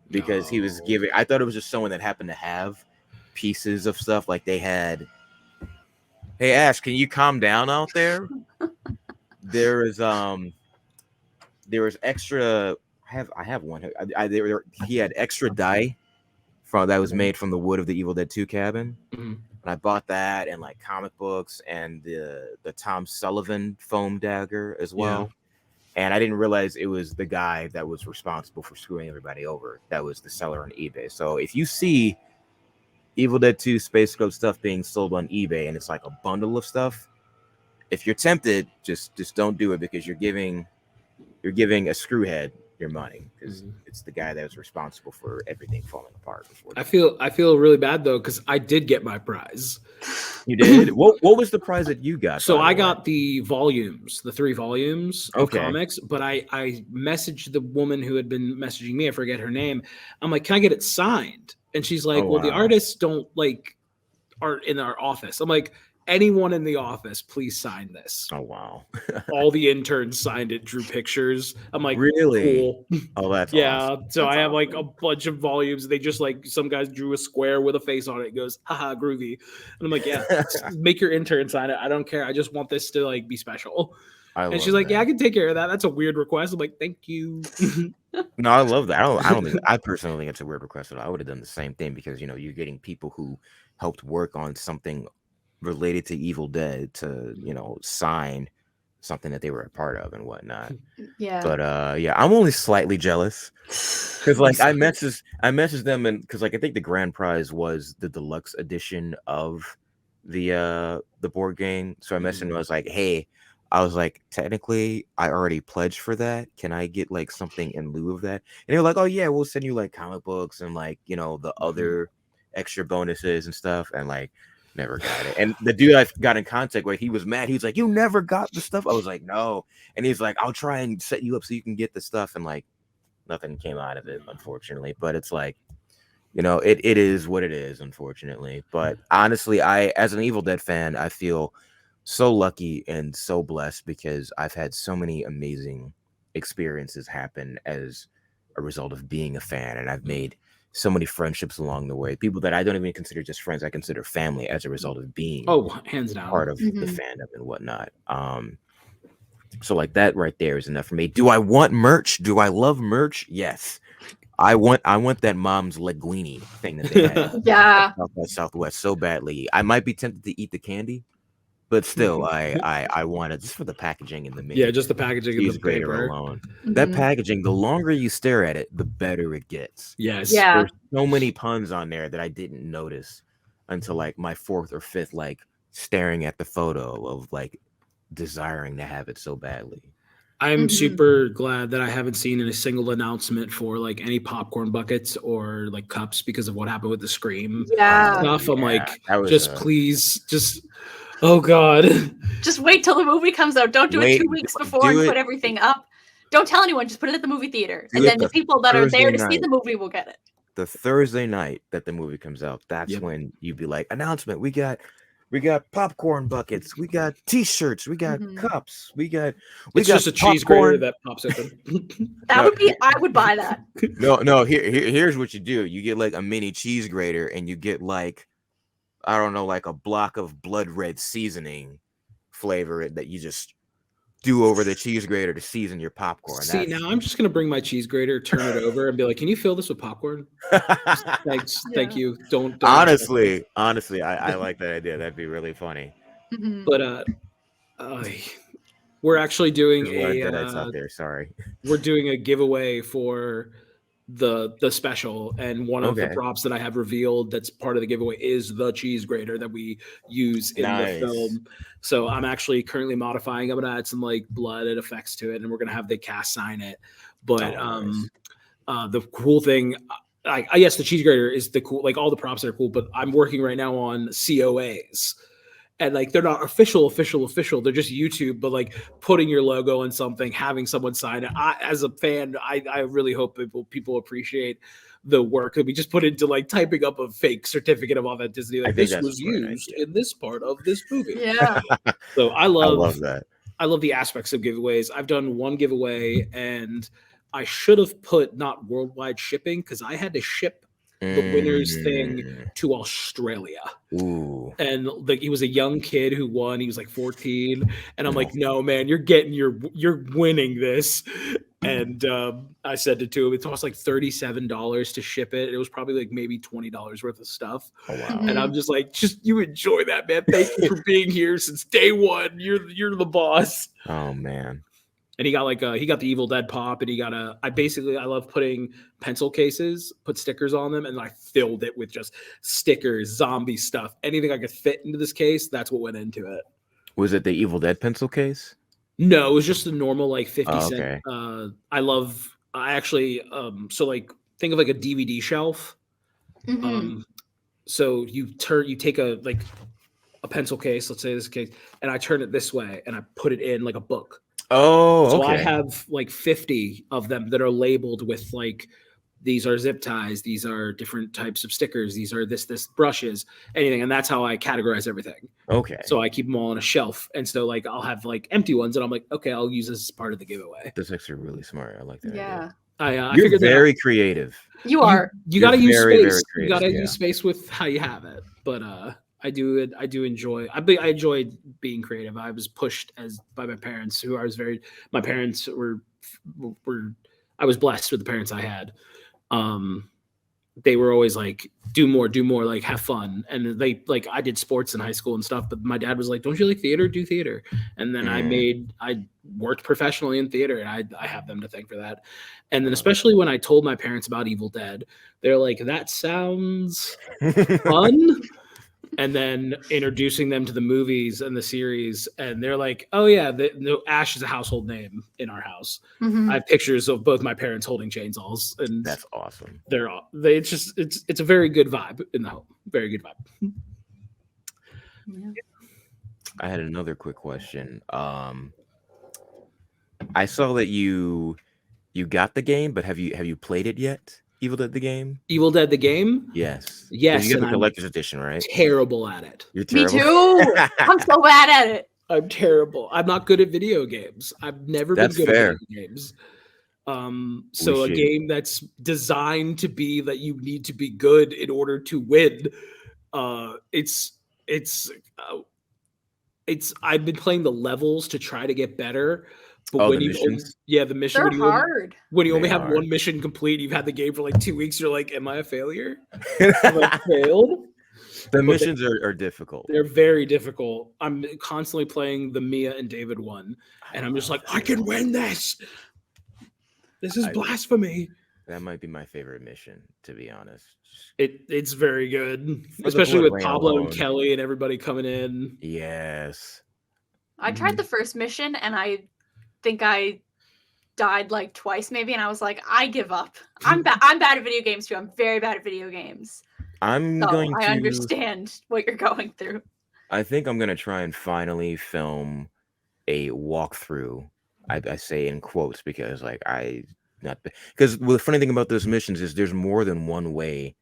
because he was giving. I thought it was just someone that happened to have pieces of stuff, like they had Hey Ash, can you calm down out there? There is extra. I have one. He had extra dye from that was made from the wood of the Evil Dead 2 cabin. Mhm. And I bought that and like comic books and the Tom Sullivan foam dagger as well. And I didn't realize it was the guy that was responsible for screwing everybody over. That was the seller on eBay. So if you see Evil Dead 2 Space Ghost stuff being sold on eBay and it's like a bundle of stuff, if you're tempted, just don't do it, because you're giving a screwhead your money, because it's the guy that was responsible for everything falling apart before. I feel really bad though, because I did get my prize. You did? What was the prize that you got? So I got the volumes, the 3 volumes of Okay. comics, but I messaged the woman who had been messaging me. I forget her name. I'm like, can I get it signed? And she's like, well, the artists don't aren't in our office. I'm like, anyone in the office, please sign this. Oh wow. All the interns signed it, drew pictures. I'm like, really? Cool. Oh, that's yeah. awesome. So That's I have like awesome. a bunch of volumes. They just like, some guys drew a square with a face on it. It goes, haha, groovy. And I'm like, yeah, make your intern sign it. I don't care. I just want this to like be special. And she's like, yeah, I can take care of that. That's a weird request. I'm like, thank you. No, I love that. I don't think I personally think it's a weird request at all. I would have done the same thing, because you're getting people who helped work on something related to Evil Dead to sign something that they were a part of and whatnot. Yeah. But yeah, I'm only slightly jealous, because like I messaged them, and because like I think the grand prize was the deluxe edition of the board game. So I messaged them. I was like, hey, technically I already pledged for that. Can I get like something in lieu of that? And they were like, oh yeah, we'll send you like comic books and like the other extra bonuses and stuff. And like, never got it. And the dude I got in contact with, he was mad. He was like, you never got the stuff? I was like, no. And he's like, I'll try and set you up so you can get the stuff. And like, nothing came out of it, unfortunately. But it's like, it is what it is, unfortunately. But honestly, as an Evil Dead fan, I feel so lucky and so blessed, because I've had so many amazing experiences happen as a result of being a fan. And I've made so many friendships along the way, people that I don't even consider just friends, I consider family, as a result of being hands down part of the fandom and whatnot. So like that right there is enough for me. Do I want merch? Do I love merch? Yes. I want that mom's linguine thing that they had. Yeah. Southwest so badly. I might be tempted to eat the candy, but still, I want it just for the packaging and the mini. Yeah, just the packaging and the paper alone. That packaging, the longer you stare at it, the better it gets. Yes. Yeah. There's so many puns on there that I didn't notice until like my 4th or 5th like staring at the photo of like desiring to have it so badly. I'm super glad that I haven't seen a single announcement for like any popcorn buckets or like cups because of what happened with the Scream stuff. I'm like, please, just, oh God. Just wait till the movie comes out. Don't do it 2 weeks before and put everything up. Don't tell anyone. Just put it at the movie theater. And then the people that are there to see the movie will get it. The Thursday night that the movie comes out, that's when you'd be like, announcement, we got popcorn buckets, we got t-shirts, we got cups, we got just a cheese grater that pops open. I would buy that. No, here's what you do. You get like a mini cheese grater, and you get like, I don't know, like a block of blood red seasoning flavor that you just do over the cheese grater to season your popcorn. See, now I'm just gonna bring my cheese grater, turn it over, and be like, "Can you fill this with popcorn?" Thanks, thank you. Don't honestly, I like that idea. That'd be really funny. But we're actually doing Deadites out there. Sorry, we're doing a giveaway for the special, and one of the props that I have revealed that's part of the giveaway is the cheese grater that we use in the film. So I'm actually currently modifying it. I'm gonna add some like blood and effects to it, and we're gonna have the cast sign it. But the cool thing, yes, the cheese grater is the cool, like all the props are cool, but I'm working right now on COAs. And like they're not official. They're just YouTube, but like putting your logo on something, having someone sign it. As a fan, I really hope people appreciate the work that we just put into like typing up a fake certificate of authenticity. Like this was used in this part of this movie. Yeah. So I love that. I love the aspects of giveaways. I've done one giveaway, and I should have put not worldwide shipping because I had to ship the winners thing Mm. to Australia. Ooh. And like he was a young kid who won. He was like 14, and I'm No. like, no, man, you're winning this. And I said it to him. It cost like $37 to ship it. It was probably like maybe $20 worth of stuff. Oh wow. And I'm just like, just you enjoy that, man. Thank you for being here since day one. You're the boss. Oh man. And he got like he got the Evil Dead pop, and he got I love putting pencil cases, put stickers on them, and I filled it with just stickers, zombie stuff, anything I could fit into this case. That's what went into it. Was it the Evil Dead pencil case? No, it was just a normal like 50 Oh, cent. okay. I actually so like think of like a DVD shelf. Mhm. So you take a pencil case, let's say this case, and I turn it this way and I put it in like a book. Oh, So okay. I have like 50 of them that are labeled with like, these are zip ties, these are different types of stickers, these are this brushes, anything. And that's how I categorize everything. Okay. So I keep them all on a shelf. And so like I'll have like empty ones and I'm like, okay, I'll use this as part of the giveaway. That's actually really smart. I like that. Yeah. Idea. I You're figured very creative. You are. You got to use very, space. very You got to creative, use space with how you have it. But I do enjoy. I enjoyed being creative. I was pushed by my parents, who my parents were. I was blessed with the parents I had. They were always like, do more, like have fun. And they like, I did sports in high school and stuff, but my dad was like, don't you like theater? Do theater. And then I worked professionally in theater, and I have them to thank for that. And then especially when I told my parents about Evil Dead, they're like, that sounds fun. And then introducing them to the movies and the series, and they're like, "Oh yeah, Ash is a household name in our house." Mhm. I have pictures of both my parents holding chainsaws, and That's awesome. It's a very good vibe in the home. Very good vibe. Yeah. I had another quick question. I saw that you got the game, but have you played it yet? Evil Dead the game? Evil Dead the game? Yes. Yes, You got and the I'm collector's edition, right? terrible at it. You're Me terrible. too. I'm so bad at it. I'm terrible. I'm not good at video games. I've never That's been good fair. at video games. So a should. game that's designed to be that you need to be good in order to win. I've been playing the levels to try to get better. But Oh, when the you missions? the mission, They're hard. when you only They have are. one mission complete, you've had the game for like 2 weeks, you're like, am I a failure? Have I failed? The missions are difficult. They're very difficult. I'm constantly playing the Mia and David one, and I'm just like, I can win this. This is blasphemy. That might be my favorite mission, to be honest. It's very good, For the especially blood with rain Pablo alone. and Kelly and everybody coming in. Yes. I tried the first mission, and I think I died like twice maybe, and I was like, I give up. I'm bad at video games too. I'm very bad at video games. I understand what you're going through. I think I'm gonna try and finally film a walkthrough. I say in quotes because because the funny thing about those missions is there's more than one way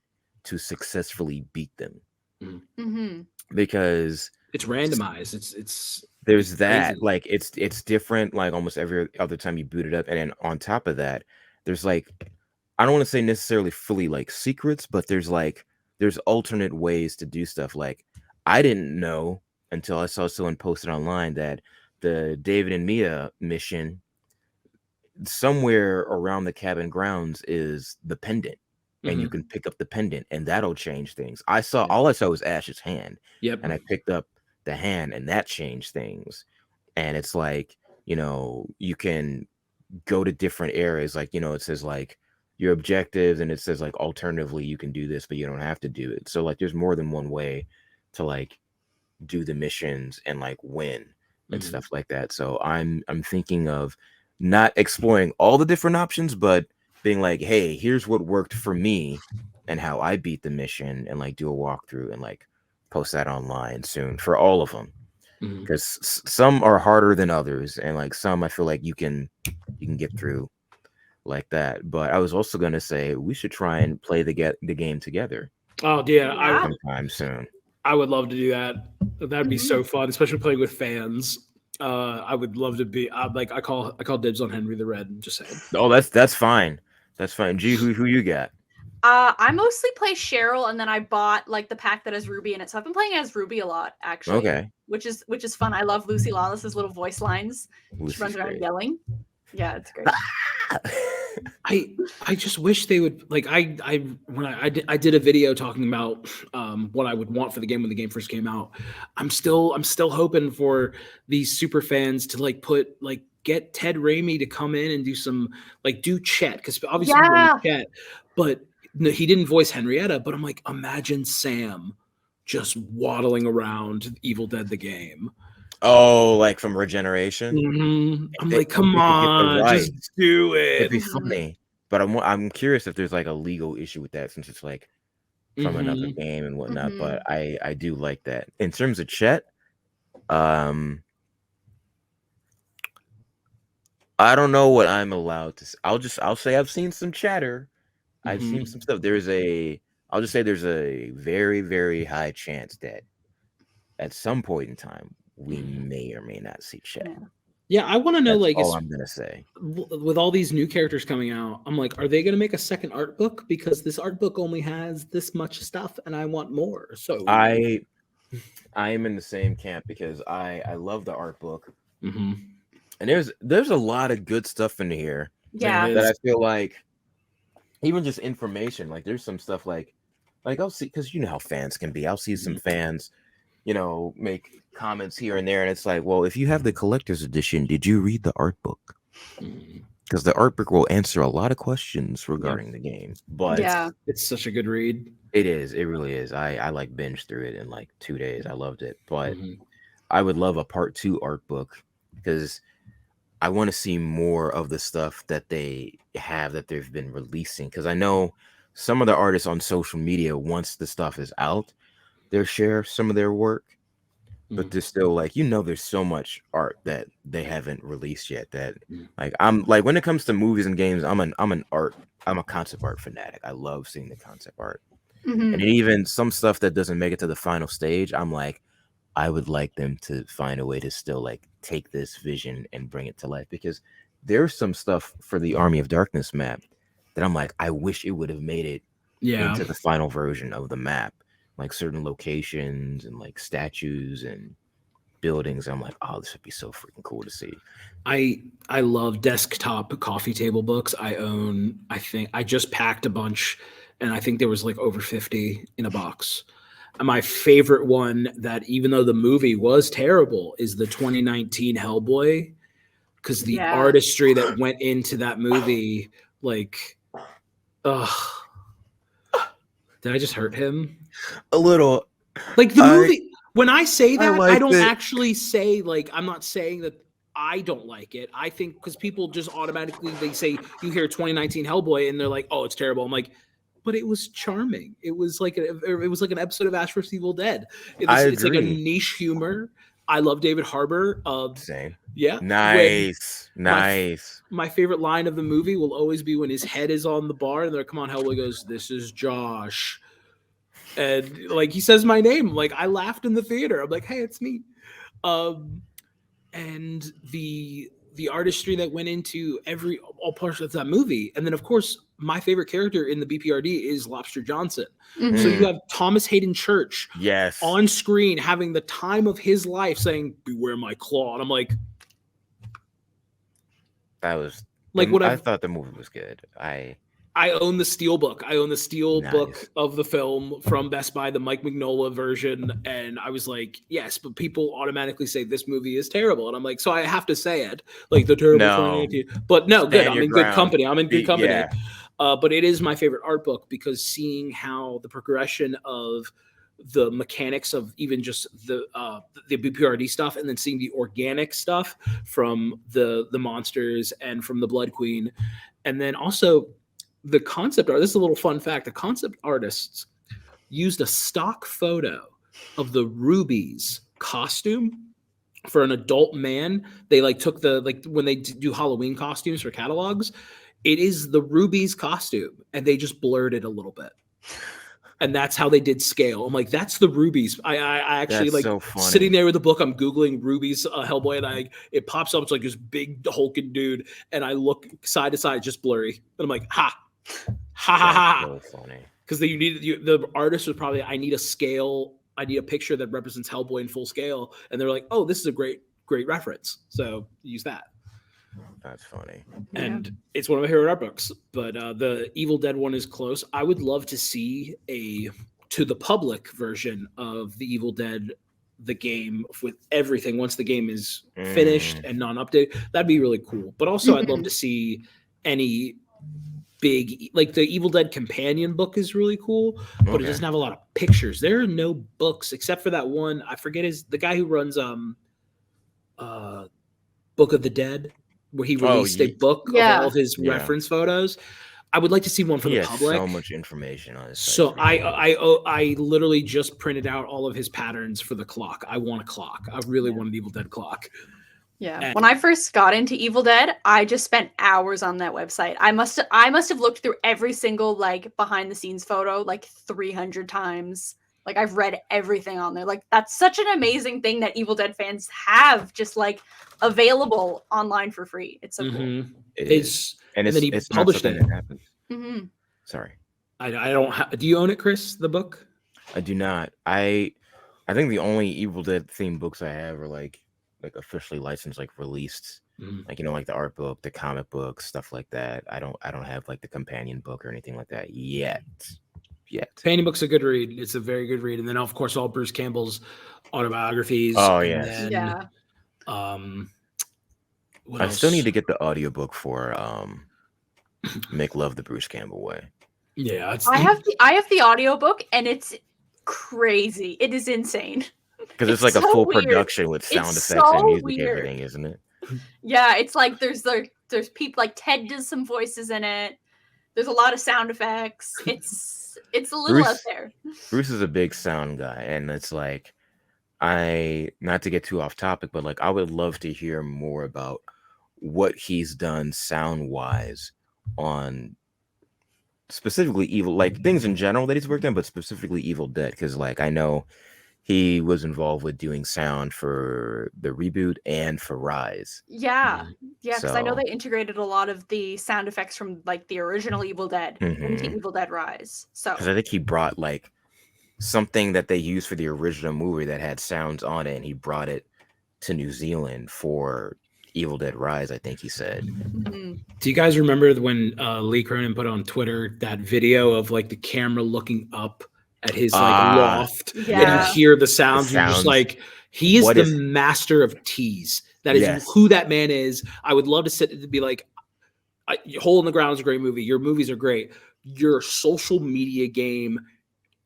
to successfully beat them. Mm-hmm. Because it's randomized. It's there's that crazy. like it's different like almost every other time you boot it up, and then on top of that, there's like I don't want to say necessarily fully like secrets, but there's alternate ways to do stuff. Like I didn't know until I saw someone posted online that the David and Mia mission somewhere around the cabin grounds is the pendant, and you can pick up the pendant, and that'll change things. All I saw was Ash's hand. Yep. And I picked up the hand, and that changed things. And it's like, you can go to different areas. Like, it says like your objectives, and it says like alternatively you can do this, but you don't have to do it. So like there's more than one way to like do the missions and like win and stuff like that. So I'm thinking of not exploring all the different options, but being like, hey, here's what worked for me and how I beat the mission, and like do a walkthrough and like post that online soon for all of them. Because some are harder than others, and like some I feel like you can get through like that. But I was also gonna say we should try and play the game together. Oh yeah, sometime soon. I would love to do that. That'd be so fun, especially playing with fans. I would love to be like I call dibs on Henry the Red. Just saying. Oh, that's fine. That's fine. G, who you got? I mostly play Cheryl, and then I bought like the pack that has Ruby in it. So I've been playing as Ruby a lot, actually. Okay. Which is fun. I love Lucy Lawless's little voice lines. Lucy's She runs around great. yelling. Yeah, it's great. I just wish they would like when I did a video talking about what I would want for the game when the game first came out. I'm still hoping for these super fans to like get Ted Raimi to come in and do some do Chet, because obviously people know Chet, but no, he didn't voice Henrietta. But I'm like, imagine Sam just waddling around Evil Dead the game. Oh, like from Regeneration? Mm-hmm. I'm like, come on, just do it. It'd be funny. But I'm curious if there's like a legal issue with that, since it's like from another game and whatnot. But I do like that. In terms of Chet, I don't know what I'm allowed to say. I'll say I've seen some chatter. I've seen some stuff. I'll just say there's a very, very high chance that at some point in time we may or may not see Chet. Yeah, I want to know. That's all I'm gonna say. With all these new characters coming out, I'm like, are they gonna make a second art book? Because this art book only has this much stuff, and I want more. So I am in the same camp, because I love the art book, and there's a lot of good stuff in here. Yeah, that I feel like, even just information. Like there's some stuff like I'll see, because you know how fans can be. I'll see some fans, make comments here and there, and it's like, well, if you have the collector's edition, did you read the art book? Because the art book will answer a lot of questions regarding the game. But it's such a good read. It is. It really is. I like binged through it in like 2 days. I loved it. But I would love a part 2 art book, because I want to see more of the stuff that they have that they've been releasing. Because I know some of the artists on social media, once the stuff is out, they'll share some of their work. But there's still there's so much art that they haven't released yet, that I'm like, when it comes to movies and games, I'm a concept art fanatic. I love seeing the concept art. And even some stuff that doesn't make it to the final stage, I'm like, I would like them to find a way to still take this vision and bring it to life, because there's some stuff for the Army of Darkness map that I'm like, I wish it would have made it into the final version of the map. Like certain locations and statues and buildings. I'm like, oh, this would be so freaking cool to see. I love desktop coffee table books. I think I just packed a bunch, and I think there was over 50 in a box. And my favorite one, that even though the movie was terrible, is the 2019 Hellboy, because the artistry that went into that movie, did I just hurt him? A little. The movie, when I say that, I don't it. actually say I'm not saying that I don't like it. I think because people just automatically, they say, you hear 2019 Hellboy and they're like, oh, it's terrible. I'm like, but it was charming. It was like an episode of Ash vs. Evil Dead. It's like a niche humor. I love David Harbour. Same. Yeah. Nice. My favorite line of the movie will always be when his head is on the bar and they're, come on, Hellboy goes, this is Josh. And he says my name. I laughed in the theater. I'm like, hey, it's me. And the artistry that went into all parts of that movie. And then of course, my favorite character in the BPRD is Lobster Johnson. So you have Thomas Hayden Church on screen having the time of his life saying, beware my claw. And I'm like, that was I thought the movie was good. I own the Steelbook. I own the Steelbook of the film from Best Buy, the Mike Mignola version. And I was like, yes, but people automatically say this movie is terrible. And I'm like, so I have to say it, the terrible 2019. But no, good. I'm in good company. Yeah. But it is my favorite art book, because seeing how the progression of the mechanics of even just the BPRD stuff, and then seeing the organic stuff from the monsters and from the Blood Queen, and then also the concept art. This is a little fun fact. The concept artists used a stock photo of the Ruby's costume for an adult man. They took when they do Halloween costumes for catalogs, it is the Ruby's costume, and they just blurred it a little bit. And that's how they did scale. I'm like, that's the Ruby's. I actually that's so funny. Sitting there with the book, I'm Googling Ruby's Hellboy, and it pops up. It's this big hulking dude. And I look side to side, just blurry. And I'm like, ha. Ha ha ha. So funny. Because the artist was probably, I need a scale, I need a picture that represents Hellboy in full scale, and they're like, oh, this is a great reference, so use that. That's funny. And it's one of my favorite art books. But the Evil Dead one is close. I would love to see a to the public version of the Evil Dead, the game, with everything once the game is finished and non-updated. That'd be really cool. But also, I'd love to see any big, like the Evil Dead companion book is really cool, but it doesn't have a lot of pictures. There are no books except for that one. I forget the guy who runs Book of the Dead, where he released a book of all of his reference photos. I would like to see one for the public. So much information on his site. So I literally just printed out all of his patterns for the clock. I want a clock. I really want an Evil Dead clock. Yeah. And when I first got into Evil Dead, I just spent hours on that website. I must have looked through every single like behind the scenes photo like 300 times. Like I've read everything on there. Like that's such an amazing thing that Evil Dead fans have just like available online for free. It's so cool. And then he published it. Sorry. I don't do you own it, Kris, the book? I do not. I think the only Evil Dead themed books I have are like officially licensed, like released, like like the art book, the comic book, stuff like that. I don't have like the companion book or anything like that yet. Companion book's a good read. It's a very good read. And then of course all Bruce Campbell's autobiographies. Oh yeah. I still need to get the audiobook for Make Love the Bruce Campbell Way. Yeah, I have the audiobook and it's crazy. It is insane. Because it's like a full production with sound effects and music, everything, isn't it? Yeah, it's like there's people like Ted does some voices in it. There's a lot of sound effects. It's a little out there. Bruce is a big sound guy, and it's like not to get too off topic, but like I would love to hear more about what he's done sound wise on specifically Evil, like things in general that he's worked on, but specifically Evil Dead, because like I know he was involved with doing sound for the reboot and for Rise. Yeah, because I know they integrated a lot of the sound effects from like the original Evil Dead into Evil Dead Rise. So because I think he brought like something that they used for the original movie that had sounds on it, and he brought it to New Zealand for Evil Dead Rise, I think he said. Do you guys remember when Lee Cronin put on Twitter that video of like the camera looking up at his like loft and you hear the sounds? You're just like, he is the master of tease. That is who that man is. I would love to sit and be like, Hole in the Ground is a great movie. Your movies are great. Your social media game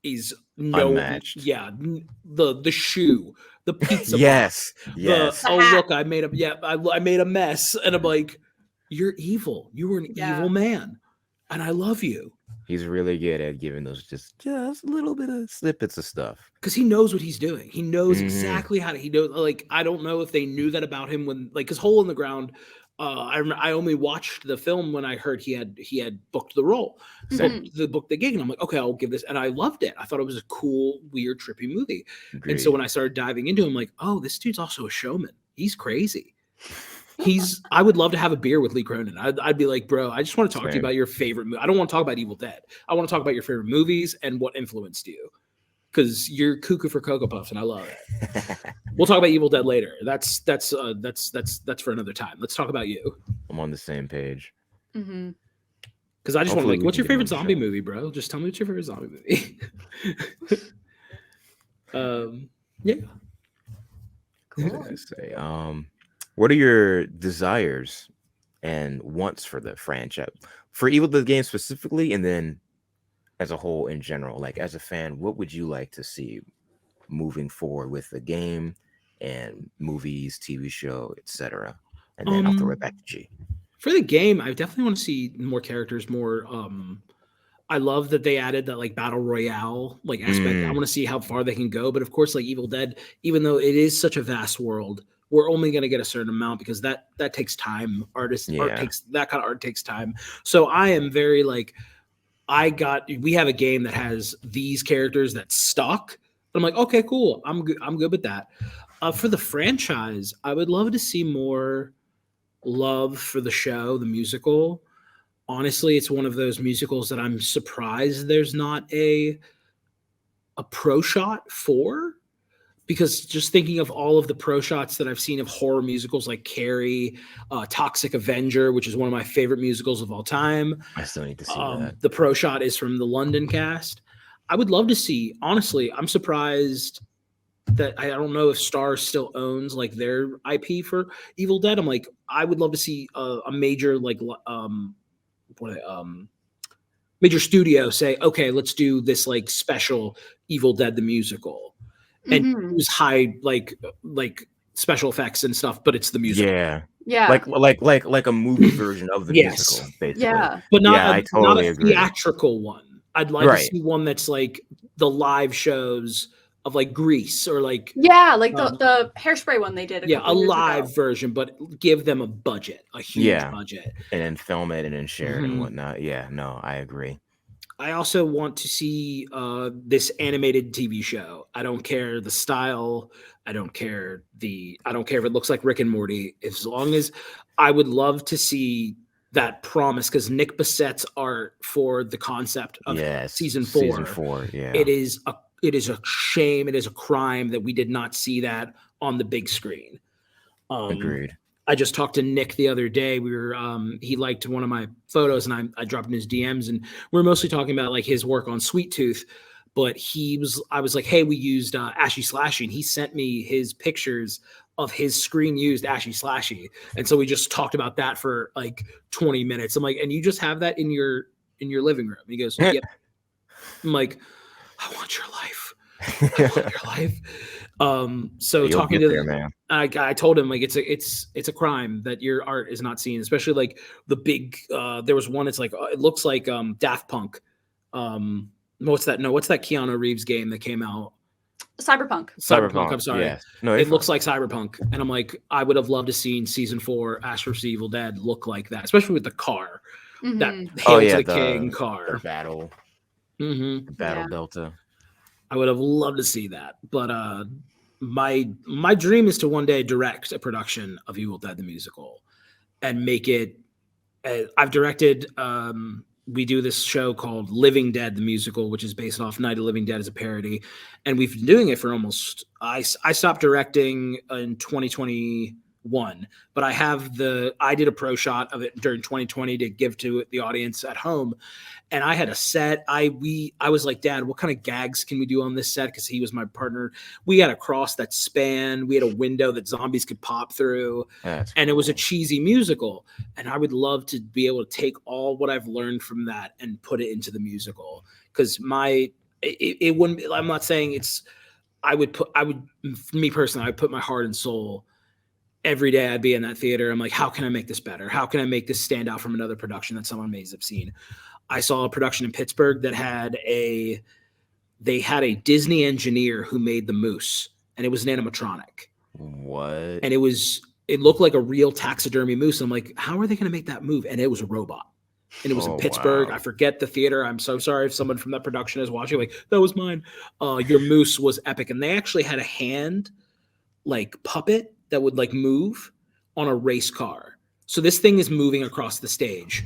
is unmatched. Yeah, the shoe, the pizza. Yes. Look, I made I made a mess, and I'm like, you're evil. You were an evil man, and I love you. He's really good at giving those just a little bit of snippets of stuff. Because he knows what he's doing. He knows exactly how to. He knows. Like I don't know if they knew that about him when, like, because Hole in the Ground. I only watched the film when I heard he had booked the role, the book, the gig, and I'm like, okay, I'll give this, and I loved it. I thought it was a cool, weird, trippy movie. Agreed. And so when I started diving into him, I'm like, oh, this dude's also a showman. He's crazy. I would love to have a beer with Lee Cronin. I'd be like, bro, I just want to talk to you about your favorite movie. I don't want to talk about Evil Dead. I want to talk about your favorite movies and what influenced you. Because you're cuckoo for Cocoa Puffs, and I love it. We'll talk about Evil Dead later. That's for another time. Let's talk about you. I'm on the same page. Because I just want to, like, what's your favorite zombie movie, bro? Just tell me what's your favorite zombie movie. Yeah. Cool. What did I say? What are your desires and wants for the franchise, for Evil Dead game specifically, and then as a whole in general? Like as a fan, what would you like to see moving forward with the game and movies, TV show, etc.? And then I'll throw it back to G. For the game, I definitely want to see more characters, more I love that they added that like battle royale like aspect. I want to see how far they can go. But of course, like Evil Dead, even though it is such a vast world, we're only going to get a certain amount because that takes time. Art takes time. So I am very like, we have a game that has these characters that stuck. I'm like, okay, cool. I'm good with that. For the franchise, I would love to see more love for the show, the musical. honestly, it's one of those musicals that I'm surprised there's not a pro shot for, because just thinking of all of the pro shots that I've seen of horror musicals like Carrie, Toxic Avenger, which is one of my favorite musicals of all time. I still need to see that. The pro shot is from the London cast. I would love to see, honestly, I'm surprised that I don't know if Starz still owns like their IP for Evil Dead. I'm like, I would love to see a major like major studio say, okay, let's do this like special Evil Dead the musical, and use high like special effects and stuff, but it's the musical. Yeah. Like a movie version of the musical, basically. Yeah. But not I totally not a agree. theatrical one. I'd like to see one that's like the live shows of like Grease or like like the Hairspray one they did. A live version, but give them a budget, a huge budget, and then film it and then share it and whatnot. Yeah, no, I agree. I also want to see this animated TV show. I don't care the style. I don't care if it looks like Rick and Morty. As long as I would love to see that promise, because Nick Bassett's art for the concept of season 4. Season 4, yeah. It is a shame. It is a crime that we did not see that on the big screen. Agreed. I just talked to Nick the other day. We were he liked one of my photos, and I dropped in his DMs, and we were mostly talking about like his work on Sweet Tooth. But I was like, hey, we used Ashy Slashy, and he sent me his pictures of his screen used Ashy Slashy, and so we just talked about that for like 20 minutes. I'm like, and you just have that in your living room? He goes, yep. I'm like, I want your life. I want your life. So you'll talking to there, man. I told him like it's a crime that your art is not seen, especially like the big there was one, it's like it looks like Daft Punk. What's that Keanu Reeves game that came out? Cyberpunk. I'm sorry. Yeah. No, it looks like Cyberpunk, and I'm like, I would have loved to see season 4 Ash vs. Evil Dead look like that, especially with the car. That Hail to the King car. The battle. The battle Delta. I would have loved to see that, but my dream is to one day direct a production of Evil Dead the musical and make it. I've directed. We do this show called Living Dead the musical, which is based off Night of the Living Dead as a parody, and we've been doing it for almost. I stopped directing in 2021, but I did a pro shot of it during 2020 to give to the audience at home. And I had a set. I was like, Dad, what kind of gags can we do on this set? Because he was my partner. We had a cross that span. We had a window that zombies could pop through. And it was a cheesy musical. And I would love to be able to take all what I've learned from that and put it into the musical. Because it wouldn't. I'm not saying it's. Me personally, I would put my heart and soul. Every day I'd be in that theater. I'm like, how can I make this better? How can I make this stand out from another production that someone may have seen? I saw a production in Pittsburgh that had a Disney engineer who made the moose, and it was an animatronic. What? And it looked like a real taxidermy moose. I'm like, how are they going to make that move? And it was a robot. And it was in Pittsburgh. Wow. I forget the theater. I'm so sorry if someone from that production is watching. Like, that was mine. Your moose was epic. And they actually had a hand like puppet that would like move on a race car. So this thing is moving across the stage.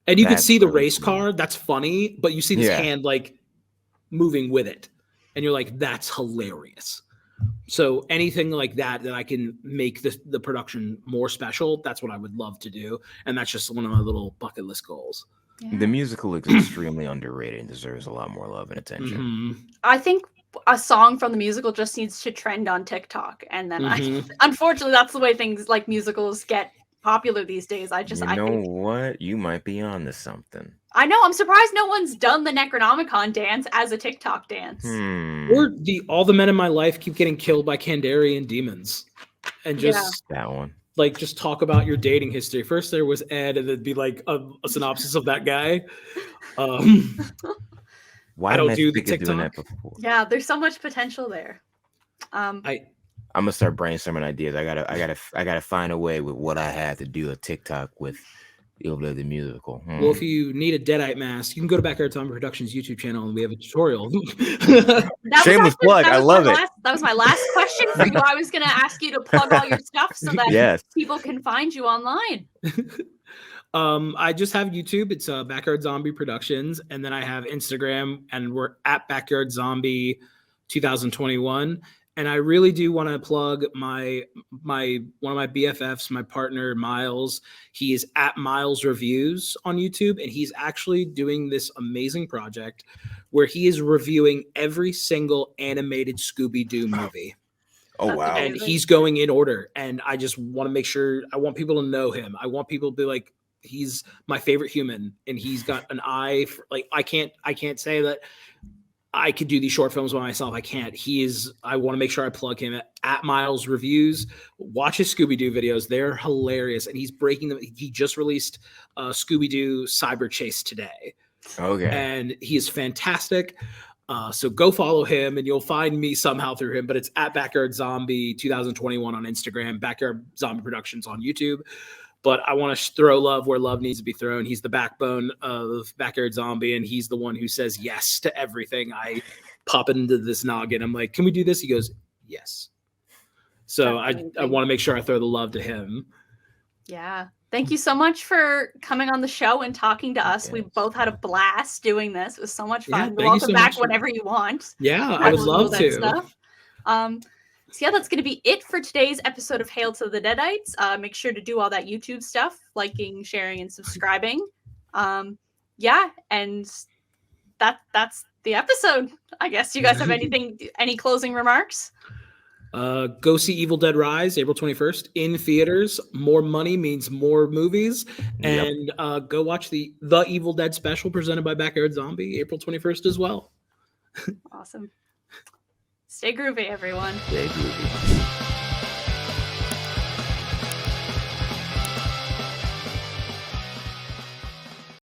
And you can see the race car. That's funny. But you see this hand like moving with it. And you're like, that's hilarious. So anything like that I can make the production more special, that's what I would love to do. And that's just one of my little bucket list goals. Yeah. The musical is extremely underrated and deserves a lot more love and attention. Mm-hmm. I think a song from the musical just needs to trend on TikTok. And then unfortunately, that's the way things like musicals get popular these days. I think what? You might be on to something. I know. I'm surprised no one's done the Necronomicon dance as a TikTok dance. Or all the men in my life keep getting killed by Kandarian demons. And just that one. Like, just talk about your dating history. First there was Ed, and it'd be like a synopsis of that guy. Why don't do the TikTok? Yeah, there's so much potential there. I'm gonna start brainstorming ideas. I gotta find a way with what I have to do a TikTok with Evil Dead the musical. Well, if you need a Deadite mask, you can go to Backyard Zombie Productions YouTube channel, and we have a tutorial. Shameless plug. I love it. That was my last question for you. I was gonna ask you to plug all your stuff so that people can find you online. I just have YouTube. It's Backyard Zombie Productions, and then I have Instagram, and we're at Backyard Zombie 2021. And I really do want to plug my one of my BFFs, my partner Miles. He is at Miles Reviews on YouTube, and he's actually doing this amazing project where he is reviewing every single animated Scooby-Doo movie. Oh, That's wow. And amazing. he's going in order, and I just want to make sure, I want people to know him. I want people to be like, he's my favorite human, and he's got an eye for, like, I can't say that I could do these short films by myself. I can't. I want to make sure I plug him at Miles Reviews. Watch his Scooby-Doo videos. They're hilarious. And he's breaking them. He just released Scooby-Doo Cyber Chase today. Okay. And he is fantastic. So go follow him, and you'll find me somehow through him. But it's at Backyard Zombie 2021 on Instagram, Backyard Zombie Productions on YouTube. But I want to throw love where love needs to be thrown. He's the backbone of Backyard Zombie, and he's the one who says yes to everything. I pop into this noggin. I'm like, can we do this? He goes, yes. So I want to make sure I throw the love to him. Yeah. Thank you so much for coming on the show and talking to us. We both had a blast doing this. It was so much fun. Yeah, Welcome back whenever you want. Yeah, I would love to. Stuff. So yeah, that's going to be it for today's episode of Hail to the Deadites. Make sure to do all that YouTube stuff, liking, sharing, and subscribing. Yeah, and that's the episode. I guess you guys have any closing remarks? Go see Evil Dead Rise, April 21st in theaters. More money means more movies. Yep. And go watch the Evil Dead special presented by Backyard Zombie, April 21st as well. Awesome. Stay groovy, everyone. Stay groovy.